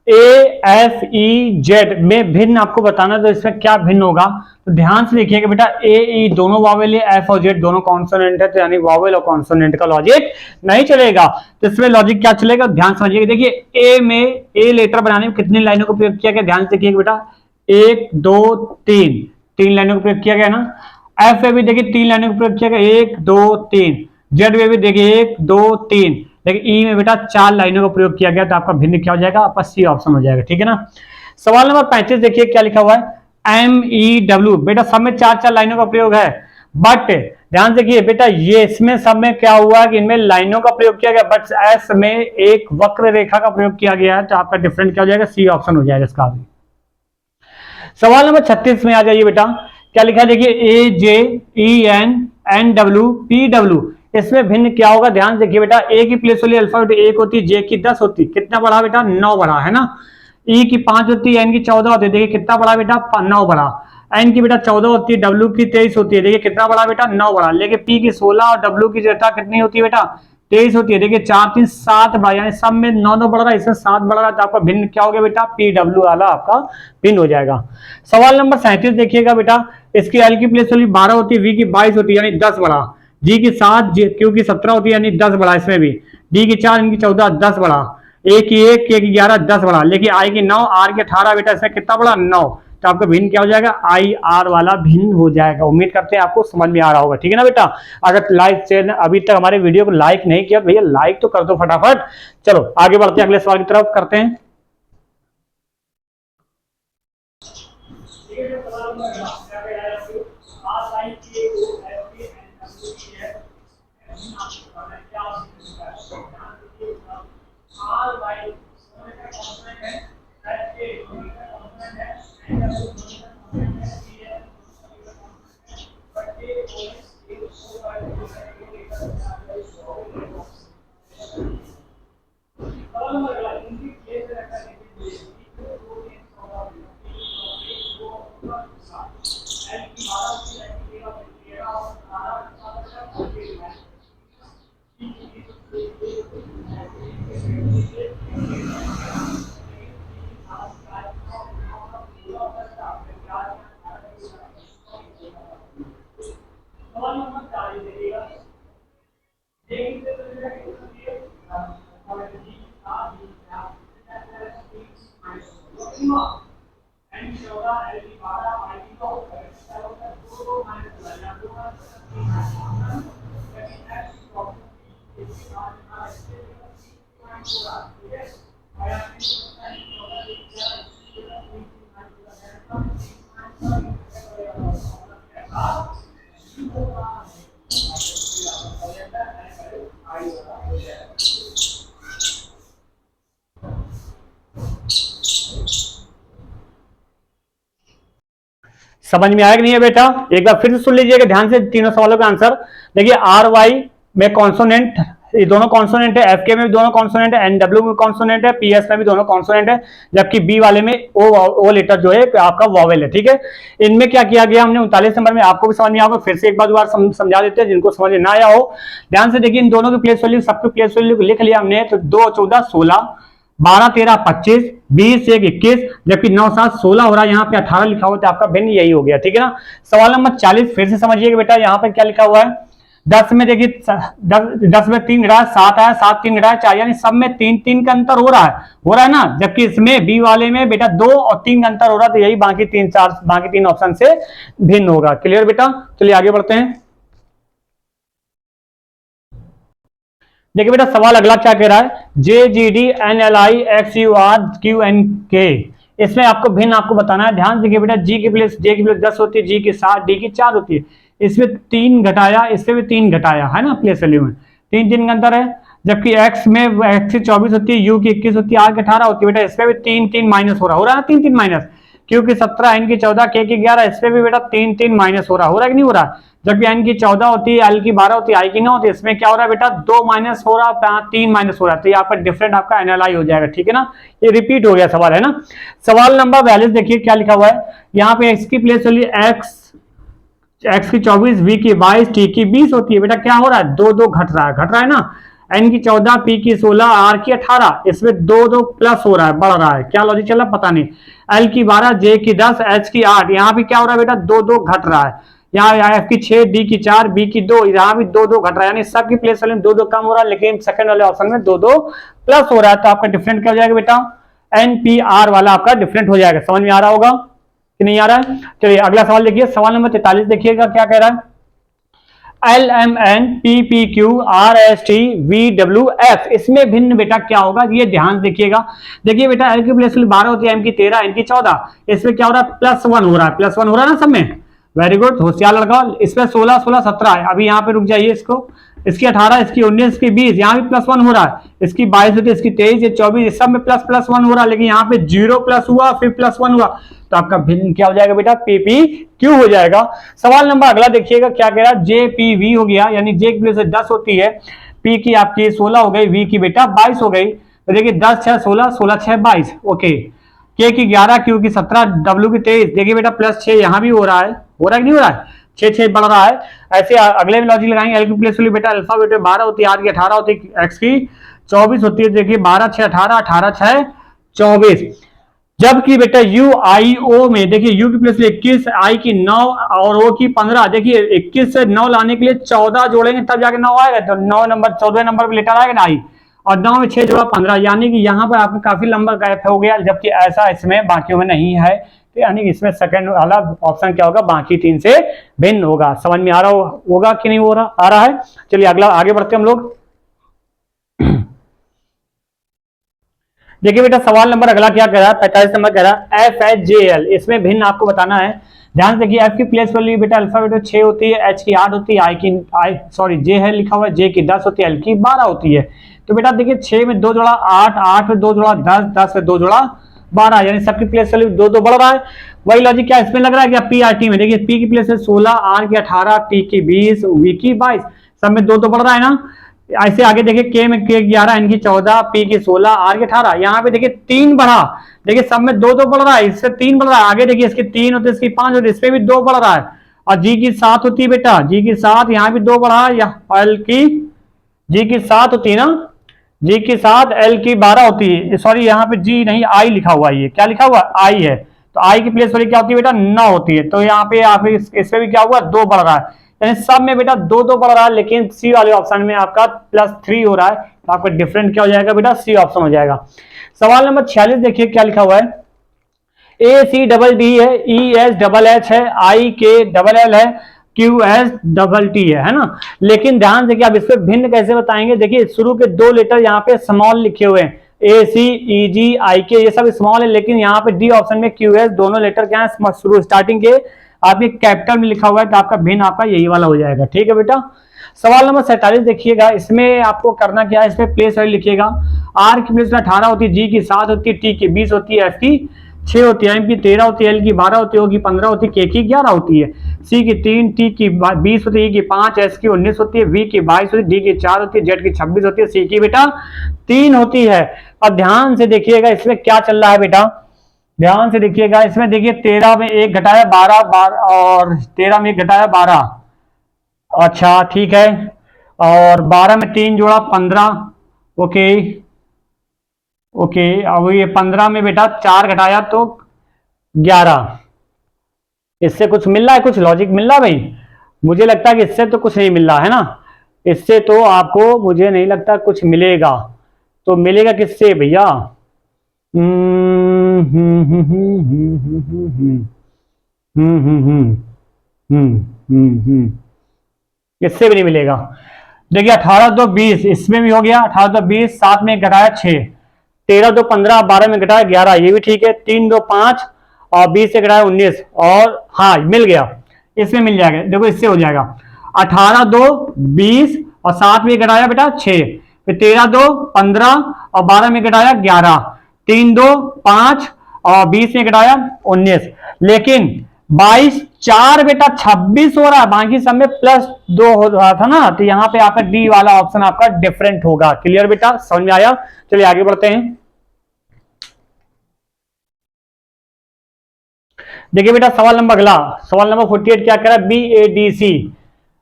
ए एफ ई जेड में भिन्न आपको बताना, तो इसमें क्या भिन्न होगा, तो ध्यान से देखिएगा बेटा, ए ई दोनों वावेल है, एफ और जेड दोनों कॉन्सोनेंट है, तो यानी वावेल और कॉन्सोनेंट का लॉजिक नहीं चलेगा। तो इसमें लॉजिक क्या चलेगा, ध्यान समझिएगा। देखिए ए में ए लेटर बनाने में कितनी लाइनों का प्रयोग किया गया, ध्यान से देखिएगा बेटा, 1 2 3 3 लाइनों का प्रयोग किया गया ना। एफ में भी देखिए 3 लाइनों का प्रयोग किया गया, 1 2 3। जेड में भी देखिए 1 2 3, लेकिन ई में बेटा 4 लाइनों का प्रयोग किया गया, तो आपका भिन्न क्या हो जाएगा, आपका सी ऑप्शन हो जाएगा। ठीक है ना। सवाल नंबर 35 देखिए क्या लिखा हुआ है, एम ई डब्ल्यू। बेटा सब में 4 लाइनों का प्रयोग है, बट ध्यान देखिए बेटा ये इसमें सब में क्या हुआ कि इनमें लाइनों का प्रयोग किया गया, बट एस में एक वक्र रेखा का प्रयोग किया गया है, तो आपका डिफरेंट क्या हो जाएगा, सी ऑप्शन हो जाएगा इसका भी। सवाल नंबर 36 में आ जाइए बेटा, क्या लिखा है देखिए, A J E N N W P W, इसमें भिन्न क्या होगा, ध्यान देखिए बेटा, ए की प्लेस वाली अल्फाबेट 1 होती है, जे की 10 होती, कितना बड़ा बेटा, 9 बड़ा है ना। ई की 5 होती है, एन की 14 होती है, देखिए कितना बड़ा बेटा, 9 बड़ा। एन की बेटा 14 होती है, डब्ल्यू की 23 होती है, देखिए कितना बड़ा बेटा, 9 बड़ा। लेकिन पी की 16 और डब्ल्यू की बेटा कितनी होती है बेटा, 23 होती है, देखिए 4 3 7 बड़ा, यानी सब में 9 9 बढ़ रहा है, इसमें 7 बढ़ रहा है, तो आपका भिन्न क्या हो गया बेटा, पी डब्ल्यू वाला आपका भिन्न हो जाएगा। सवाल नंबर 37 देखिएगा बेटा, इसकी एल की प्लेस वाली 12 होती है, वी की 22 होती है, यानी 10 बड़ा। जी की 7, क्यू की 17 होती है, यानी 10 बड़ा इसमें भी। डी की 4, इनकी 14, 10 बड़ा। ए की 1, के की 11, 10 बड़ा। लेकिन आई की 9, आर की 18 बेटा, इसमें कितना बड़ा, 9। तो आपका भिन्न क्या हो जाएगा, आई आर वाला भिन्न हो जाएगा। उम्मीद करते हैं आपको समझ में आ रहा होगा। ठीक है ना बेटा, अगर लाइक चैनल अभी तक हमारे वीडियो को लाइक नहीं किया भैया लाइक तो कर दो फटाफट। चलो आगे बढ़ते हैं, अगले सवाल की तरफ करते हैं। समझ में आया कि नहीं है बेटा, एक बार फिर से सुन लीजिएगा ध्यान से तीनों सवालों का आंसर। देखिए आर वाई में कॉन्सोनेंट, ये दोनों कॉन्सोनेंट है, एफ के में भी दोनों कॉन्सोनेंट है, एन डब्ल्यू में कॉन्सोनेंट है, पी एस में भी दोनों कॉन्सोनेंट है, जबकि बी वाले में ओ लेटर जो है आपका वॉवेल है। ठीक है, इनमें क्या किया गया हमने 39 नंबर में, आपको भी समझ में आएगा, फिर से एक बार समझा देते हैं जिनको समझ ना आया हो। ध्यान से देखिए, इन दोनों की प्लेस वैल्यू, सबकी प्लेस वैल्यू लिख लिया हमने, तो 2 14 16, 12 13 25, 20 1 21, जबकि 9 7 16 हो रहा है, यहाँ पे 18 लिखा हुआ, तो आपका भिन्न यही हो गया। ठीक है ना। सवाल नंबर 40 फिर से समझिएगा बेटा, यहाँ पे क्या लिखा हुआ है, 10 में देखिए 10 में 3 घटा 7 आया, 7 3 घटा 4, यानी सब में 3 3 का अंतर हो रहा है ना, जबकि इसमें बी वाले में बेटा 2 और 3 का अंतर हो रहा है, तो यही बाकी 3 ऑप्शन से भिन्न होगा। क्लियर बेटा, चलिए आगे बढ़ते हैं। देखिए बेटा सवाल अगला क्या कह रहा है, JGD NLI XUR QNK, इसमें आपको भिन्न आपको बताना है। ध्यान देखिए बेटा, जी की प्लेस जे की प्लेस 10 होती है, जी की 7, डी की 4 होती है। इसमें 3 घटाया, इससे भी 3 घटाया है ना, प्लेस वैल्यू में 3 का अंतर है। जबकि एक्स में एक्स की 24 होती है, यू की 21 होती है, आर की 18 होती है। बेटा इसमें भी 3 माइनस हो रहा है 3 माइनस, क्यू की 17, एन की 14, के की 11, इसमें भी बेटा 3 माइनस हो रहा है कि नहीं हो रहा। जबकि एन की 14 होती है, एल की 12 होती है, आई की 9 होती है, इसमें क्या हो रहा है बेटा 2 माइनस हो रहा है, 3 माइनस हो रहा है। तो यहाँ पर डिफरेंट आपका एनालाई हो जाएगा, ठीक है ना। ये रिपीट हो गया सवाल है ना। सवाल नंबर 42 देखिए क्या लिखा हुआ है यहाँ पे, एक्स की प्लेस वैल्यू एक्स की 24, वी की 22, टी की 20 होती है। बेटा क्या हो रहा है, 2 घट रहा है ना। एन की 14, पी की 16, आर की 18, इसमें 2 प्लस हो रहा है, बढ़ रहा है। क्या लॉजिक चल रहा है पता नहीं। एल की 12, जे की 10, एच की 8, यहाँ भी क्या हो रहा है बेटा 2 घट रहा है। यहाँ एफ की 6, डी की 4, बी की 2, यहाँ भी 2 घट रहा है, यानी सबकी प्लेस वैल्यू में 2 कम हो रहा है, लेकिन सेकंड वाले ऑप्शन में 2 प्लस हो रहा है। तो आपका डिफरेंट क्या हो जाएगा बेटा, एनपीआर वाला आपका डिफरेंट हो जाएगा। समझ में आ रहा होगा कि नहीं आ रहा है। चलिए अगला सवाल देखिए, सवाल नंबर 43 देखिएगा क्या कह रहा है। LMNPPQRSTVWF, इसमें भिन्न बेटा क्या होगा, ये ध्यान देखिएगा। देखिए बेटा एल की प्लेस 12 होती है, एम की 13, एन की 14, इसमें क्या हो रहा है +1 हो रहा है, +1 हो रहा है ना सब में। वेरी गुड, होशियार लड़का। इसमें 16 16 17 है, अभी यहाँ पे रुक जाइए इसको। इसकी 18, इसकी 19, इसकी 20, यहाँ भी +1 हो रहा है। इसकी 22 होती है, इसकी 23, ये 24, सब में +1 हो रहा है, लेकिन यहाँ पे 0 प्लस हुआ, फिर +1 हुआ। तो आपका भिन्न क्या हो जाएगा बेटा, PPQ हो जाएगा। सवाल नंबर अगला देखिएगा क्या कह रहा है, JPV हो गया, यानी जे की प्लेस 10 होती है, पी की आपकी 16 हो गई, वी की बेटा 22 हो गई। तो देखिए 10 6 16, 16 6 22, ओके। के की 11, क्यू की 17, डब्ल्यू की 23, देखिए बेटा +6 यहाँ भी हो रहा है कि नहीं हो रहा है, 6 बढ़ रहा है। ऐसे अगले में लॉजिक लगाएंगे, एल की प्लेस वैल्यू बेटा अल्फा बेटा 12 होती है, आर की 18 होती है, एक्स की 24 होती है। देखिए 12 6 18, 18 6 24। जबकि बेटा यू आई ओ में देखिए यू की प्लेस 21, आई की 9 और ओ की 15। देखिए 21 से 9 लाने के लिए 14 जोड़ेंगे तब जाके 9 आएगा, तो 9 नंबर 14 नंबर पर लेटर आएगा ना आई, और 9 में 6 जोड़ा 15, यानी कि यहाँ पर आपका काफी लंबा गैप हो गया, जबकि ऐसा इसमें बाकियों में नहीं है। तो यानी कि इसमें सेकंड वाला ऑप्शन क्या होगा, बाकी 3 से भिन्न होगा। समझ में आ रहा होगा कि नहीं हो रहा, आ रहा है। चलिए अगला आगे बढ़ते हम लोग। देखिए बेटा सवाल नंबर अगला क्या कह रहा है, 45 नंबर कह रहा है FHJL, इसमें भिन्न आपको बताना है। ध्यान देखिए, एफ की प्लेस वैल्यू बेटा अल्फाबेट 6 होती है, एच की 8 होती है, जे है लिखा हुआ है, जे की 10 होती है, एल की 12 होती है। तो बेटा देखिए 6 में 2 जोड़ा 8, 8 में 2 जोड़ा 10, 10 में 2 जोड़ा 12, यानी सबकी प्लेस वैल्यू 2 बढ़ रहा है। वही लॉजिक क्या इसमें लग रहा है क्या, PRT में देखिए पी की प्लेस है 16, आर की 18, टी की 20, वी की 22, सब में 2 बढ़ रहा है ना। ऐसे आगे देखिए के में के 11, एन की 14, पी की 16, आर की 18, यहाँ पे देखिए 3 बढ़ा, देखिए सब में 2 बढ़ रहा है, इससे 3 बढ़ रहा है। आगे देखिए इसकी 3 होती है, इसकी 5 होती है, इसमें भी 2 बढ़ रहा है। और जी की 7 होती है बेटा, जी की 7, यहाँ भी 2 बढ़ा है, एल की जी की 7 होती है ना, जी की 7, एल की 12 होती है। सॉरी यहाँ पे जी नहीं, आई लिखा हुआ है, ये क्या लिखा हुआ आई है। तो आई की प्लेस वाली क्या होती है बेटा 9 होती है। तो यहाँ पे आप इसमें भी क्या हुआ 2 बढ़ रहा है, यानी सब में बेटा 2 बढ़ रहा है, लेकिन सी वाले ऑप्शन में आपका +3 हो रहा है। तो आपका डिफरेंट क्या हो जाएगा बेटा, सी ऑप्शन हो जाएगा। सवाल नंबर 46 देखिए क्या लिखा हुआ है, ACDD है, ESHH है, IKLL है, QST है ना। लेकिन ध्यान देखिए आप इसमें भिन्न कैसे बताएंगे। देखिए शुरू के 2 लेटर यहाँ पे स्मॉल लिखे हुए हैं, ACEGIK, ये सब स्मॉल है, लेकिन यहाँ पे डी ऑप्शन में QS दोनों लेटर क्या है शुरू स्टार्टिंग के आपके कैपिटल में लिखा हुआ है। तो आपका भिन्न आपका यही वाला हो जाएगा, ठीक है बेटा। सवाल नंबर 47 देखिएगा, इसमें आपको करना क्या है, इसमें प्लेस वाइज लिखिएगा। आर की प्लेस 18 होती है, जी की 7 होती है, टी की 20 होती है, एफ की 6 होती है, एम की 13 होती है, एल की 12 होती है, ओ की 15 होती है, के की 11 होती है, सी की 3, टी की 20 होती है, ई की 5, एस की 19 होती है, वी की 22 होती है, डी की 4 होती है, जेड की 26 होती है, सी की बेटा 3 होती है। अब ध्यान से देखिएगा इसमें क्या चल रहा है बेटा, ध्यान से देखिएगा इसमें। देखिए 13 में 1 घटाया 12, 12 और 13 में 1 घटाया 12, अच्छा ठीक है। और 12 में 3 जोड़ा 15, ओके ओके। अब ये 15 में बेटा 4 घटाया तो 11। इससे कुछ मिल रहा है, कुछ लॉजिक मिल रहा है भाई, मुझे लगता है कि इससे तो कुछ नहीं मिल रहा है ना, इससे तो आपको मुझे नहीं लगता कुछ मिलेगा। तो मिलेगा किससे भैया, इससे भी नहीं मिलेगा। देखिए 18 2 20, इसमें भी हो गया 18 2 20, 7 में घटाया 6, 13 2 15, 12 में घटाया 11, ये भी ठीक है। 3 2 5 और 20 से घटाया 19, और हाँ मिल गया, इसमें मिल जाएगा। देखो इससे हो जाएगा 18 2 20 और 7 में घटाया बेटा 6, फिर 13 2 15 और 12 में घटाया 11, 3 2 5 और 20 में घटाया 19, लेकिन 22 4 बेटा 26 हो रहा है, बाकी सब में +2 हो रहा था ना, तो यहां पे आपका डी वाला ऑप्शन आपका डिफरेंट होगा। क्लियर बेटा, समझ में आया? चलिए आगे बढ़ते हैं। देखिए बेटा सवाल नंबर अगला, सवाल नंबर 48 क्या कह रहा है? BADC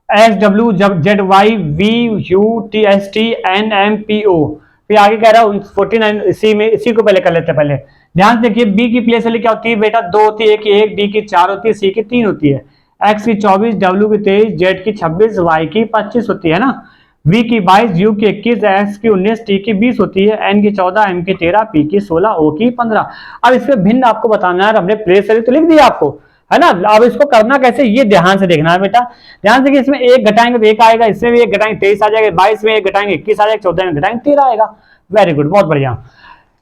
SWZY VUTST NMPO, फिर आगे कह रहा है 49, इसी को पहले कर लेते हैं। पहले ध्यान से देखिए, बी की प्लेस वैल्यू क्या होती है बेटा? 2 होती है, कि 1, डी की 4 होती है, सी की 3 होती है, एक्स की 24, डब्ल्यू की 23, जेड की 26, वाई की 25 होती है ना, वी की 22, यू की 21, एक्स की 19, टी की 20 होती है, एन की 14, एम की 13, पी की 16, ओ की 15। अब इसमें भिन्न आपको बताना है, हमने प्लेस वैल्यू तो लिख दिया आपको, है ना। अब इसको करना कैसे, ये ध्यान से देखना है बेटा। ध्यान से कि इसमें 1 घटाएंगे तो 1 आएगा, इसमें भी 1 घटाएंगे 23 आ जाएगा, 22 में 1 घटाएंगे 21 आ जाएगा, 14 में घटाएंगे 13 आएगा। वेरी गुड, बहुत बढ़िया।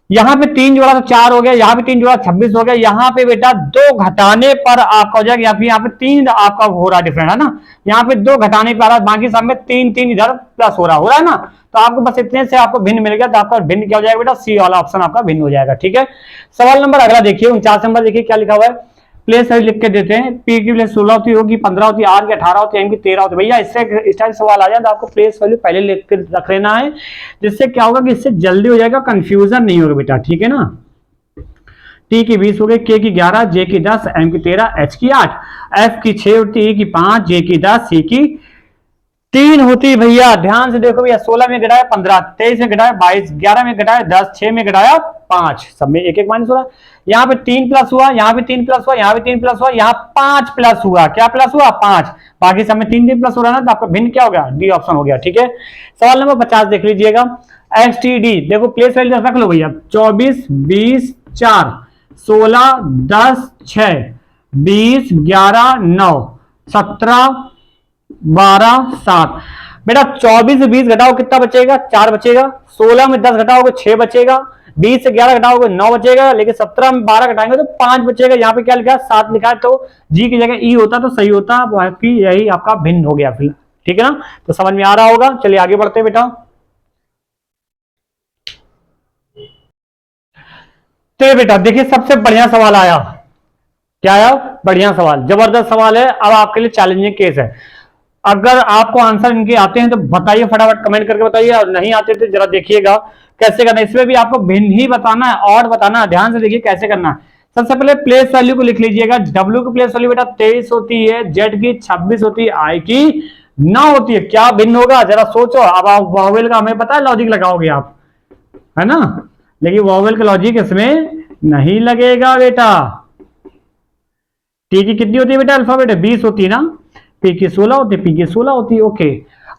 यहाँ पे 3 जोड़ा तो 4 हो गया, यहाँ पे 3 जोड़ा 26 हो गया, यहाँ पे बेटा 2 घटाने पर आपका हो जाएगा, यहाँ पे 3 आपका हो रहा है डिफरेंट, है ना। यहाँ पे 2 घटाने पर आ रहा है, बाकी सब में 3 3 इधर प्लस हो रहा है ना। तो आपको बस इतने से आपको भिन्न मिल गया, तो आपका भिन्न क्या हो जाएगा बेटा? सी वाला ऑप्शन आपका भिन्न हो जाएगा। ठीक है, सवाल नंबर अगला देखिए 49 नंबर, देखिए क्या लिखा हुआ है। प्लेस वैल्यू लिख के देते हैं, पी की प्लेस 16 होती होगी, 15 होती है, आर की 18 होती है, एम की 13 होती है। भैया इससे इस टाइप सवाल आ जाए तो आपको प्लेस वैल्यू पहले लिख के रख लेना है, जिससे क्या होगा कि इससे जल्दी हो जाएगा, कंफ्यूजन नहीं होगा बेटा। ठीक है ना। टी की 20 हो गई, के की 11, जे की 10, एम की 13, एच की 8, एफ की 6 होती है, ई की 5, जे की 10, सी की 3 होती है। भैया ध्यान से देखो भैया, 16 में घटाया 15, 23 में घटाया 22, 11 में घटाया 10, 6 में घटाया 5, सब में 1 1 माइनस हो रहा है। यहाँ पे 3 प्लस हुआ, यहाँ पे 3 प्लस हुआ, यहाँ पे 3 प्लस हुआ, यहाँ 5 प्लस हुआ। क्या प्लस हुआ? 5, बाकी सब में 3 3 प्लस हो रहा है ना, तो आपका भिन्न क्या हो गया? डी ऑप्शन हो गया। ठीक है, सवाल नंबर 50 देख लीजिएगा। STD देखो, प्लेस वैल्यू रख लो भैया, 24 20 4 16 10 6 20 11 9 17 12 7। बेटा 24 से 20 घटाओ कितना बचेगा? 4 बचेगा। 16 में 10 घटाओगे 6 बचेगा। 20 से 11 घटाओगे 9 बचेगा, लेकिन 17 में 12 घटाएंगे तो 5 बचेगा। यहाँ पे क्या लिखा है? 7 लिखा है, तो जी की जगह ई होता तो सही होता, बाकी यही आपका भिन्न हो गया फिलहाल। ठीक है ना, तो समझ में आ रहा होगा। चलिए आगे बढ़ते हैं बेटा। तो बेटा देखिए, सबसे बढ़िया सवाल आया। क्या आया? बढ़िया सवाल, जबरदस्त सवाल है। अब आपके लिए चैलेंजिंग केस है। अगर आपको आंसर इनके आते हैं तो बताइए, फटाफट कमेंट करके बताइए, और नहीं आते तो जरा देखिएगा कैसे करना है। इसमें भी आपको भिन्न ही बताना है, और बताना है। ध्यान से देखिए कैसे करना है। सबसे पहले प्लेस वैल्यू को लिख लीजिएगा। डब्ल्यू की प्लेस वैल्यू बेटा 23 होती है, जेड की 26 होती है, आई की 9 होती है। क्या भिन्न होगा जरा सोचो। अब आप वॉवेल का हमें पता है लॉजिक लगाओगे आप, है ना, लेकिन वॉवेल का लॉजिक इसमें नहीं लगेगा बेटा। टी की कितनी होती है बेटा? अल्फाबेट 20 होती है ना, पी की 16 होती है, पी की 16 होती है। ओके,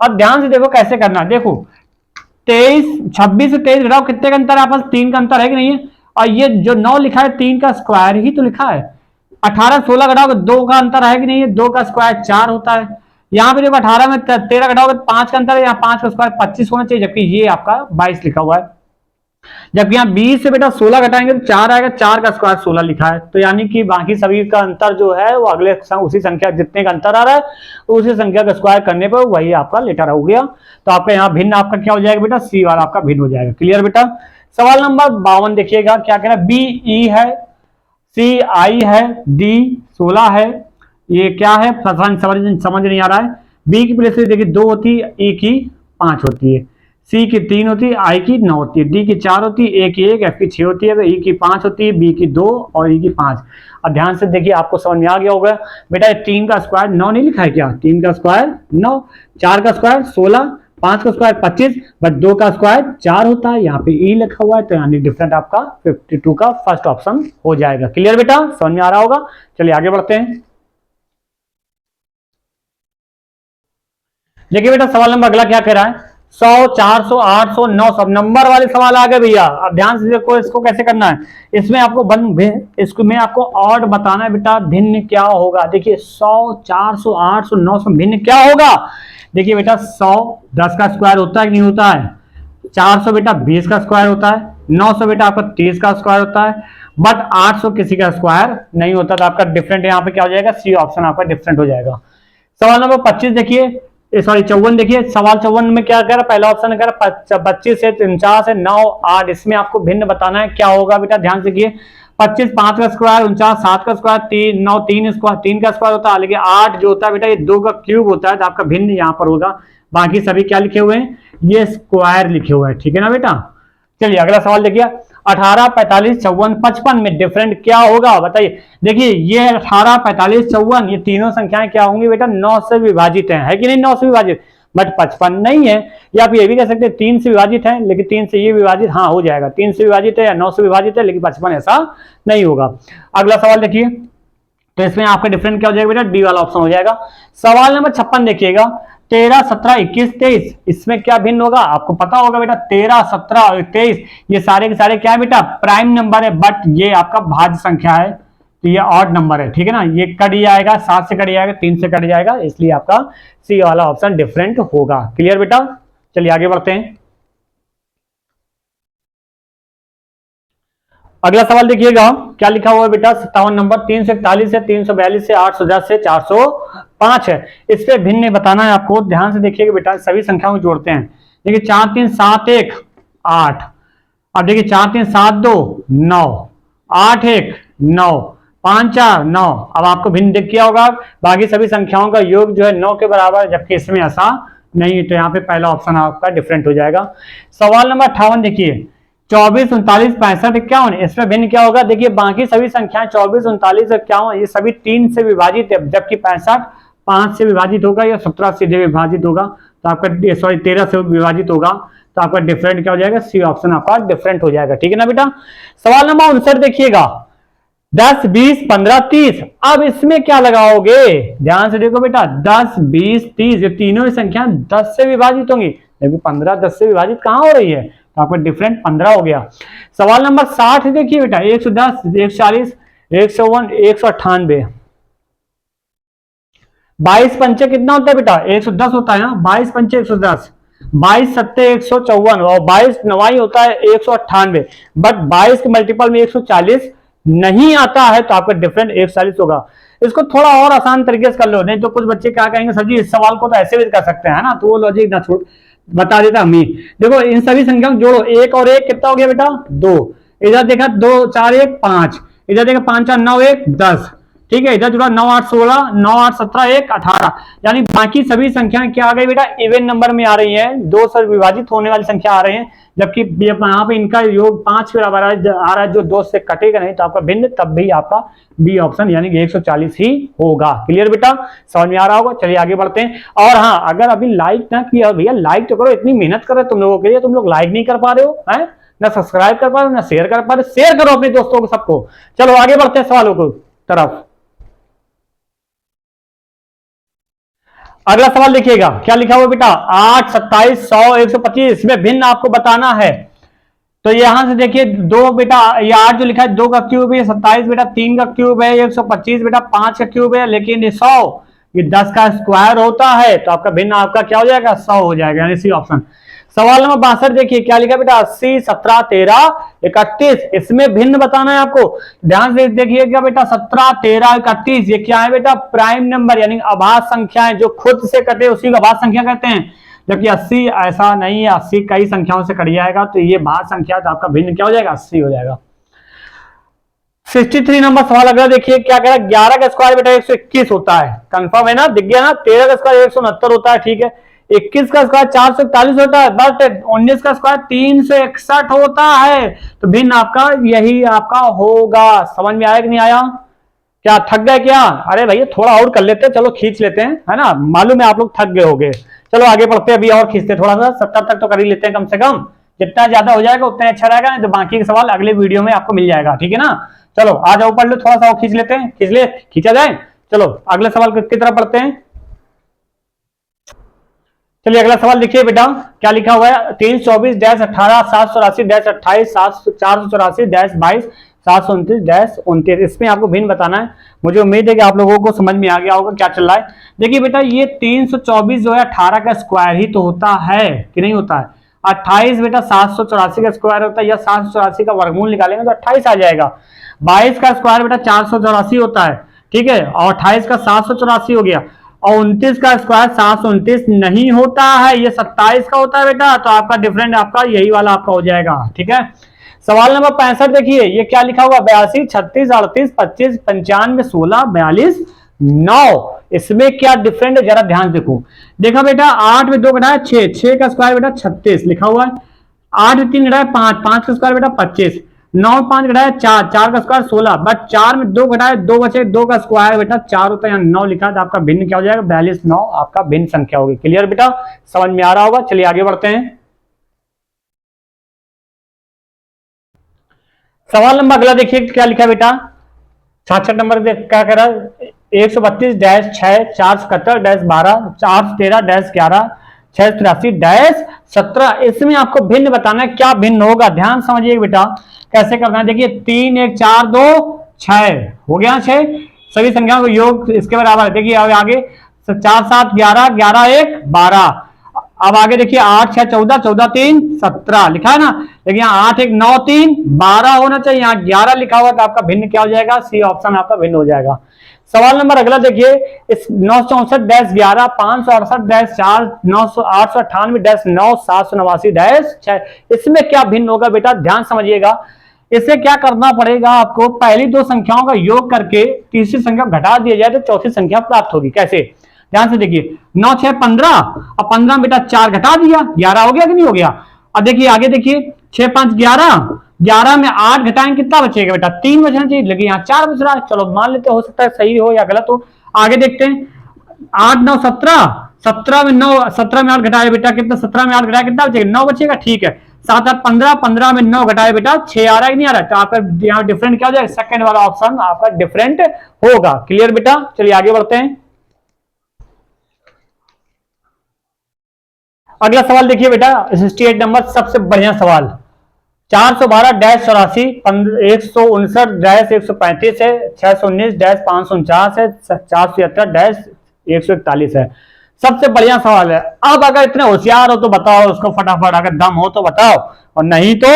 अब ध्यान से देखो कैसे करना है। देखो 26 से 23 घटाओ, कितने का अंतर है आपस? 3 का अंतर है कि नहीं है? और ये जो 9 लिखा है 3 का स्क्वायर ही तो लिखा है। 18 16 घटाओगे 2 का अंतर है कि नहीं है? 2 का स्क्वायर 4 होता है। यहाँ पे देखो 18 में 13 घटाओगे 5 का अंतर है, यहाँ 5 का स्क्वायर 25 होना चाहिए, जबकि ये आपका 22 लिखा हुआ है। जबकि यहाँ 20 से बेटा 16 घटाएंगे तो 4 आएगा, 4 का स्क्वायर 16 लिखा है। तो यानी कि बाकी सभी का अंतर जो है वो अगले उसी संख्या, जितने का अंतर आ रहा है उसी संख्या का स्क्वायर करने पर वही आपका लेटर हो गया। तो आपका यहाँ भिन्न आपका क्या हो जाएगा बेटा? सी वाला आपका भिन्न हो जाएगा। क्लियर बेटा। सवाल नंबर 52 देखिएगा, क्या कह रहा है? बी ई है, सी आई है, डी 16 है। ये क्या है? समझ नहीं आ रहा है। बी की प्लेस देखिए 2 होती है, ई की 5 होती है, सी की 3 होती है, आई की 9 होती है, डी की 4 होती है, ए की 1, एफ की 6 होती है, ई की 5 होती है, बी की 2 और ई की 5। अब ध्यान से देखिए, आपको समझ में आ गया होगा बेटा। 3 का स्क्वायर 9 नहीं लिखा है क्या? 3 का स्क्वायर 9, 4 का स्क्वायर 16, 5 का स्क्वायर 25, बट 2 का स्क्वायर 4 होता है। यहाँ पे ई लिखा हुआ है, तो यानी डिफरेंट आपका 52 का फर्स्ट ऑप्शन हो जाएगा। क्लियर बेटा, समझ में आ रहा होगा। चलिए आगे बढ़ते हैं। देखिए बेटा, सवाल नंबर अगला क्या कह रहा है? 100 400 800 900 नंबर वाले सवाल आ गए भैया। अब ध्यान से देखो, इसको कैसे करना है। इसमें आपको इसको में आपको ऑड बताना है बेटा, भिन्न क्या होगा। देखिए 100 400 800 900 भिन्न क्या होगा? देखिए बेटा 100 10 का स्क्वायर होता है कि नहीं होता है, 400 बेटा 20 का स्क्वायर होता है, 900 बेटा आपका 30 का स्क्वायर होता है, बट 800 किसी का स्क्वायर नहीं होता। तो आपका डिफरेंट यहाँ पे क्या हो जाएगा, सी ऑप्शन आपका डिफरेंट हो जाएगा। सवाल नंबर 25 देखिए, सॉरी 54 देखिए, सवाल 54 में क्या कह रहा है, पहला ऑप्शन कह रहा है 25 है, 49 है, 9 8, इसमें आपको भिन्न बताना है क्या होगा बेटा, ध्यान से देखिए। 25 5 का स्क्वायर, 49 7 का स्क्वायर, 3 9 3 स्क्वायर 3 का स्क्वायर होता है, लेकिन 8 जो होता है बेटा ये 2 का क्यूब होता है, तो आपका भिन्न यहाँ पर होगा। बाकी सभी क्या लिखे हुए हैं, ये स्क्वायर लिखे हुए हैं, ठीक है ना बेटा। चलिए अगला सवाल देखिए, 18 45 54 55 में डिफरेंट क्या होगा बताइए। देखिए ये 18 45 54 ये तीनों संख्याएं क्या होंगी बेटा, 9 से विभाजित है कि नहीं, 9 से विभाजित, बट 55 नहीं है। या आप ये भी कह सकते हैं 3 से विभाजित है, लेकिन 3 से ये विभाजित, हाँ हो जाएगा, 3 से विभाजित है या 9 से विभाजित है, लेकिन 55 ऐसा नहीं होगा। अगला सवाल देखिए, तो इसमें आपका डिफरेंट क्या हो जाएगा बेटा, डी वाला ऑप्शन हो जाएगा। सवाल नंबर 56 देखिएगा, 13 17 21 23, इसमें क्या भिन्न होगा, आपको पता होगा बेटा 13 17 और 23 ये सारे के सारे क्या है बेटा, प्राइम नंबर है, बट ये आपका भाज्य संख्या है, तो ये ऑड नंबर है, ठीक है ना। ये कट जाएगा, 7 से कट जाएगा, 3 से कट जाएगा, इसलिए आपका सी वाला ऑप्शन डिफरेंट होगा। क्लियर बेटा, चलिए आगे बढ़ते हैं। अगला सवाल देखिएगा, क्या लिखा हुआ है बेटा, 57 नंबर, 341 है, 342 है, 810 है, 405 है, इस पे भिन्न बताना है आपको। ध्यान से देखिएगा बेटा, सभी संख्याओं को जोड़ते हैं। देखिए 4 3 7 1 8, अब देखिए 4 3 7 2 9, 8 1 9, 5 4 9, अब आपको भिन्न दिख गया होगा। बाकी सभी संख्याओं का योग जो है 9 के बराबर है, जबकि इसमें ऐसा नहीं, तो यहाँ पे पहला ऑप्शन आपका डिफरेंट हो जाएगा। सवाल नंबर 58 देखिए, 24 39 65 51, इसमें भिन्न क्या होगा, देखिए बाकी सभी संख्याएं 24 39 51 ये सभी 3 से विभाजित है, जबकि 65 5 से विभाजित होगा या 17 से विभाजित होगा, तो आपका सॉरी 13 से विभाजित होगा, तो आपका डिफरेंट क्या हो जाएगा, सी ऑप्शन आपका डिफरेंट हो जाएगा, ठीक है ना बेटा। सवाल नंबर 59 देखिएगा, 10 20 15 30, अब इसमें क्या लगाओगे, ध्यान से देखो बेटा, 10 20 30 ये तीनों ही संख्या 10 से विभाजित होंगी, लेकिन 15 10 से विभाजित कहां हो रही है, तो आपका डिफरेंट 15 हो गया। सवाल नंबर 60 देखिए बेटा, 110 140 151 198, 22 पंचे कितना होता है बेटा, 110 होता है ना, 22 पंचे 110, 22 सत्ते 154 और 22 नवाई होता है 198, बट 22 के मल्टीपल में 140 नहीं आता है, तो आपका डिफरेंट 140 होगा। इसको थोड़ा और आसान तरीके से कर लो, नहीं तो कुछ बच्चे क्या कहेंगे, सर जी इस सवाल को तो ऐसे भी कर सकते हैं ना, तो वो लॉजिक ना छोड़ बता देता हम ही। देखो इन सभी संख्याओं को जोड़ो, 1 और 1 कितना हो गया बेटा, 2, इधर देखा 2 4 1 5, इधर देखा 5 4 9 1 10, ठीक है, इधर जुड़ा 9 8 16 9 8 17 1 18, यानी बाकी सभी संख्याएं क्या आ गई बेटा, इवन नंबर में आ रही है, 2 से विभाजित होने वाली संख्या आ रही है, जबकि यहाँ पे इनका योग 5 के बराबर आ रहा है, जो 2 से कटेगा नहीं, तो आपका भिन्न तब भी आपका बी ऑप्शन यानी कि 140 ही होगा। क्लियर बेटा, समझ में आ रहा होगा। चलिए आगे बढ़ते हैं। और हाँ, अगर अभी लाइक ना किया भैया, लाइक तो करो, इतनी मेहनत कर रहे तुम लोगों के लिए, तुम लोग लाइक नहीं कर पा रहे हो, है ना, सब्सक्राइब कर पा रहे हो ना, शेयर कर पा रहे हो, शेयर करो अपने दोस्तों को सबको। चलो आगे बढ़ते हैं सवालों को तरफ। अगला सवाल देखिएगा, क्या लिखा हुआ बेटा, 8 27 100 125, इसमें भिन्न आपको बताना है। तो यहां से देखिए 2 बेटा, ये 8 जो लिखा है 2 का क्यूब है, 27 बेटा 3 का क्यूब है, 125 बेटा 5 का क्यूब है, लेकिन ये 100 ये 10 का स्क्वायर होता है, तो आपका भिन्न आपका क्या हो जाएगा, 100 हो जाएगा, यानी सी ऑप्शन। सवाल नंबर 62 देखिए, क्या लिखा बेटा, 80 17 13 31, इसमें भिन्न बताना है आपको। ध्यान से देखिएगा बेटा, 17 13 31 ये क्या है बेटा, प्राइम नंबर यानी अभाज्य संख्याएं, जो खुद से कटे उसी को अभाज्य संख्या कहते हैं, जबकि 80 ऐसा नहीं है, 80 कई संख्याओं से कट जाएगा, तो ये भाज्य संख्या, तो आपका भिन्न क्या हो जाएगा, 80 हो जाएगा। 63 नंबर सवाल अगला देखिए, क्या कह रहा है, 11 का स्क्वायर बेटा 121 होता है, कंफर्म है ना, दिख गया ना। 13 का स्क्वायर 169 होता है, ठीक है। 21 का स्क्वायर 441 होता है, बट 19 का स्क्वायर 361 होता है, तो भिन्न आपका यही आपका होगा। समझ में आया कि नहीं आया, क्या थक गए क्या, अरे भैया थोड़ा और कर लेते हैं, चलो खींच लेते हैं, है ना, मालूम है आप लोग थक गए होंगे। चलो आगे बढ़ते हैं, अभी और खींचते थोड़ा सा, 70 तक तो कर ही लेते हैं कम से कम, जितना ज्यादा हो जाएगा उतना अच्छा रहेगा, नहीं तो बाकी के सवाल अगले वीडियो में आपको मिल जाएगा, ठीक है ना। चलो आ जाओ पढ़ लो, थोड़ा सा और खींच लेते हैं, खींचा जाए। चलो अगले सवाल की तरफ पढ़ते हैं। चलिए अगला सवाल देखिए बेटा, क्या लिखा हुआ है, 324 18 784 28 484 22 729-29। इसमें आपको भिन्न बताना है। मुझे उम्मीद है कि आप लोगों को समझ में आ गया होगा क्या चल रहा है। देखिए बेटा, ये 324 जो है 18 का स्क्वायर ही तो होता है कि नहीं होता है। 28 बेटा 784 का स्क्वायर होता है, या 784 का वर्गमूल निकालेंगे तो 28 आ जाएगा। 22 का स्क्वायर बेटा 484 होता है, ठीक है, और 28 का 784 हो गया। और 29 का स्क्वायर 729 नहीं होता है, ये 27 का होता है बेटा। तो आपका डिफरेंट आपका यही वाला आपका हो जाएगा, ठीक है। सवाल नंबर 65 देखिए, ये क्या लिखा हुआ, 82, 36, 38, 25, 95, 16, 42, 9। इसमें क्या डिफरेंट है जरा ध्यान देखो। देखा बेटा, 8 में 2 घटाया 6, 6 का स्क्वायर बेटा 36 लिखा हुआ है। 8 में 3 घटाया 5, 5 का स्क्वायर बेटा 25, 9 में 5 घटाया 4, 4 का स्क्वायर 16, बट 4 में 2 घटाया 2 बचे, 2 का स्क्वायर बेटा 4 होता है, यहाँ 9 लिखा है, तो आपका भिन्न क्या हो जाएगा, 42, 9 आपका भिन्न संख्या होगी। क्लियर बेटा, समझ में आ रहा होगा। चलिए आगे बढ़ते हैं। सवाल नंबर अगला देखिए क्या लिखा है बेटा, 66 नंबर क्या कह रहा है, 132-6, 477-12, 413-11, 683-17। इसमें आपको भिन्न बताना है, क्या भिन्न होगा, ध्यान समझिए बेटा कैसे करना है। देखिए 3, 1, 4, 2, 6 हो गया, 6 सभी संख्याओं को योग इसके बराबर है। देखिए अब आगे 4, 7, 11, 11, 1, 12। अब आगे देखिए 8, 6, 14, 14, 3, 17 लिखा है ना। देखिए यहाँ 8, 1, 9, 3, 12 होना चाहिए, यहाँ 11 लिखा हुआ, तो आपका भिन्न क्या हो जाएगा, सी ऑप्शन आपका भिन्न हो जाएगा। सवाल नंबर अगला देखिए, इस 964-11, 568-4, 898-9, 789-6, इसमें क्या भिन्न होगा बेटा, ध्यान समझिएगा। इसे क्या करना पड़ेगा आपको, पहली दो संख्याओं का योग करके तीसरी संख्या घटा दिया जाए तो चौथी संख्या प्राप्त होगी। कैसे, ध्यान से देखिए, 9, 6, 15, और 15 बेटा 4 घटा दिया, 11 हो गया कि नहीं हो गया। अब देखिए आगे देखिए, 6, 5, 11, 11 में 8 घटाएंगे कितना बचेगा बेटा, 3 बचना चाहिए, लेकिन यहाँ 4 बच रहा है। चलो मान लेते, हो सकता है सही हो या गलत हो। आगे देखते हैं, 8, 9, 17, 17 में 9, 17 में 8 घटाए बेटा कितना, 17 में 8 घटाए कितना बचेगा, 9 बचेगा, ठीक है। 7, 8, 15, 15 में 9 घटाए बेटा 6 आ रहा है नहीं आ रहा है, तो आपका यहाँ डिफरेंट क्या हो जाएगा, सेकंड वाला ऑप्शन आपका डिफरेंट होगा। क्लियर बेटा, चलिए आगे बढ़ते हैं। अगला सवाल देखिए बेटा, 68 नंबर सबसे बढ़िया सवाल, 412-84, 159-135 है, 619-549 है, 477-141 है। सबसे बढ़िया सवाल है। अब अगर इतने होशियार हो तो बताओ उसको फटाफट, अगर दम हो तो बताओ, और नहीं तो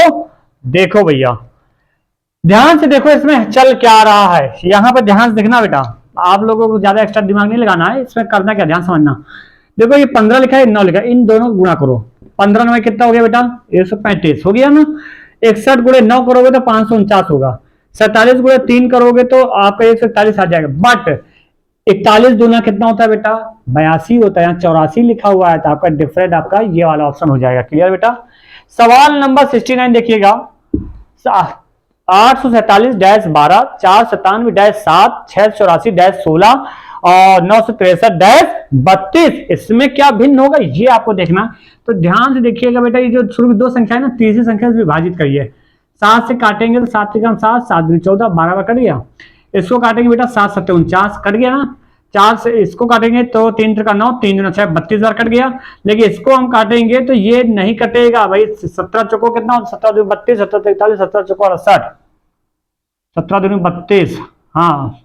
देखो भैया ध्यान से देखो इसमें चल क्या रहा है। यहां पर ध्यान से देखना बेटा, आप लोगों को ज्यादा एक्स्ट्रा दिमाग नहीं लगाना है, इसमें करना क्या, ध्यान समझना। देखो ये 15 लिखा है, 9 लिखा है, इन दोनों को गुणा करो। 15 में कितना हो गया बेटा, 135 हो गया ना। 61 गुणे 9 करोगे तो 549 होगा। 47 गुणे 3 करोगे तो आपका 141 आ जाएगा। बट 41 दूना कितना होता है बेटा, 82 होता है, यहाँ 84 लिखा हुआ है, तो आपका डिफरेंट आपका ये वाला ऑप्शन हो जाएगा। क्लियर बेटा। सवाल नंबर 69 देखिएगा, 847-12, 497-7, 684-16 और 963-32, इसमें क्या भिन्न होगा ये आपको देखना। तो ध्यान से देखिएगा बेटा, ये जो शुरू की दो संख्या है ना, तीसरी संख्या से विभाजित करिए। 7 से काटेंगे तो 7 से 7, 7 दूनी 14, 12 बार कट गया। इसको काटेंगे बेटा 7 7 49 कट गया ना। 4 से इसको काटेंगे तो 3 3 9, 3 दूना 6, 32 बार कट गया। लेकिन इसको हम काटेंगे तो ये नहीं कटेगा भाई। 17 चौको कितना, 17 दूनी 32, 17 43, 17 चौको 68, 17 दूनी 32, हाँ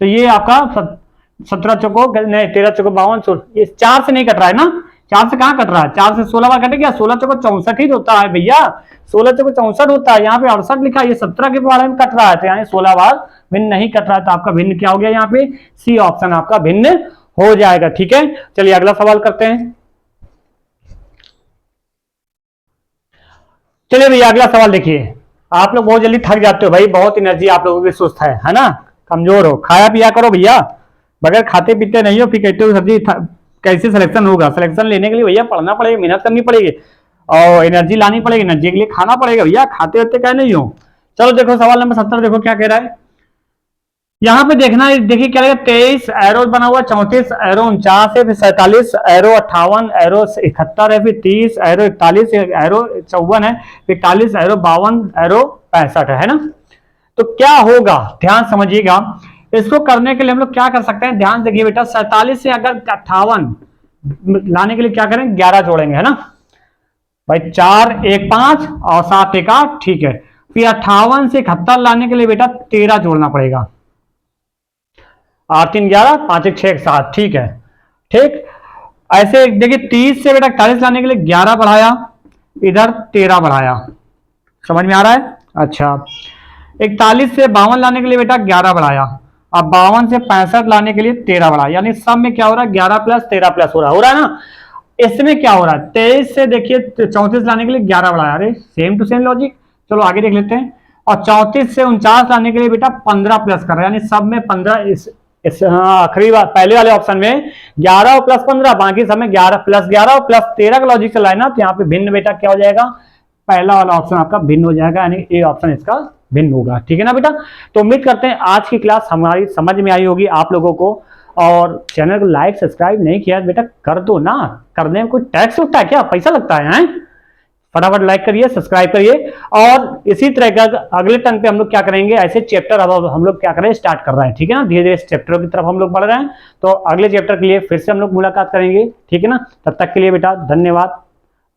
तो ये आपका 17 चौको नहीं, 13 चौको 52, 16, ये 4 से नहीं कट रहा है ना। 4 से कहां कट रहा है, 4 से 16 बार कटे गया। 16 चौको 64 ही होता है भैया, 16 चौको 64 होता है। यहाँ पे 68 लिखा है, ये 17 के बारे में कट रहा है, तो यहाँ 16 बार भिन्न नहीं कट रहा है, तो आपका भिन्न क्या हो गया, यहाँ पे सी ऑप्शन आपका भिन्न हो जाएगा। ठीक है, चलिए अगला सवाल करते हैं। चलिए भैया अगला सवाल देखिए। आप लोग बहुत जल्दी थक जाते हो भाई, बहुत एनर्जी आप लोगों की सुस्त है ना, कमजोर हो, खाया पिया करो भैया। बगैर खाते पीते नहीं हो फिर कहते हो सब्जी कैसे सिलेक्शन होगा। सिलेक्शन लेने के लिए भैया पढ़ना पड़ेगा, मेहनत करनी पड़ेगी और एनर्जी लानी पड़ेगी। एनर्जी के लिए खाना पड़ेगा भैया, खाते होते क्या नहीं हो। चलो देखो सवाल नंबर 70 देखो क्या कह रहा है। यहाँ पे देखना है, देखिए क्या रहेगा, 23 एरो बना हुआ, 34 एरो 49 है, फिर 47 एरो 58 एरो 71 है, फिर 30 एरो 41 एरो 54 है, फिर 41 एरो 52 एरो 65 है ना। तो क्या होगा ध्यान समझिएगा। इसको करने के लिए हम लोग क्या कर सकते हैं, ध्यान देखिए बेटा। 47 से अगर 58 लाने के लिए क्या करेंगे, 11 जोड़ेंगे है ना भाई। 4 1 5 और 7 1 8, ठीक है। फिर 58 से 71 लाने के लिए बेटा 13 जोड़ना पड़ेगा। 8 3 11, 5 1 6 7, ठीक है। ठीक, ऐसे देखिए 30 से बेटा 41 लाने के लिए 11 बढ़ाया, इधर 13 बढ़ाया, समझ में आ रहा है? अच्छा, 41 से 52 लाने के लिए बेटा 11 बढ़ाया, अब 52 से 65 लाने के लिए 13 बढ़ाया, यानी सब में क्या हो रहा है 11 प्लस 13 प्लस हो रहा है ना। इसमें क्या हो रहा है 23 से देखिए 34 लाने के लिए 11 बढ़ाया, अरे सेम टू सेम लॉजिक, चलो आगे देख लेते हैं। और 34 से 49 लाने के लिए बेटा 15 प्लस कर रहा है, यानी सब में 15, इस आखिरी बात पहले वाले ऑप्शन में 11 और प्लस 15, बाकी सब में 11 प्लस 11 और प्लस 13 का लॉजिक चला है ना, तो यहाँ पे भिन्न बेटा क्या हो जाएगा, पहला वाला ऑप्शन आपका भिन्न हो जाएगा, यानी ए ऑप्शन इसका भिन्न होगा। ठीक है ना बेटा, तो उम्मीद करते हैं आज की क्लास हमारी समझ में आई होगी आप लोगों को। और चैनल को लाइक सब्सक्राइब नहीं किया बेटा कर दो ना, करने में कोई टैक्स लगता है क्या, पैसा लगता है? फटाफट लाइक करिए, सब्सक्राइब करिए। और इसी तरह का अगले टर्न पे हम लोग क्या करेंगे, ऐसे चैप्टर अब हम लोग क्या करें स्टार्ट कर रहे हैं, ठीक है ना, धीरे धीरे चैप्टरों की तरफ हम लोग बढ़ रहे हैं। तो अगले चैप्टर के लिए फिर से हम लोग मुलाकात करेंगे, ठीक है ना। तब तक के लिए बेटा धन्यवाद,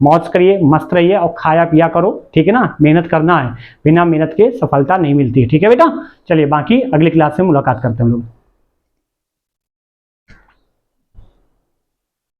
मौज करिए, मस्त रहिए और खाया पिया करो, ठीक है ना। मेहनत करना है, बिना मेहनत के सफलता नहीं मिलती है, ठीक है बेटा। चलिए बाकी अगली क्लास में मुलाकात करते हैं हम लोग।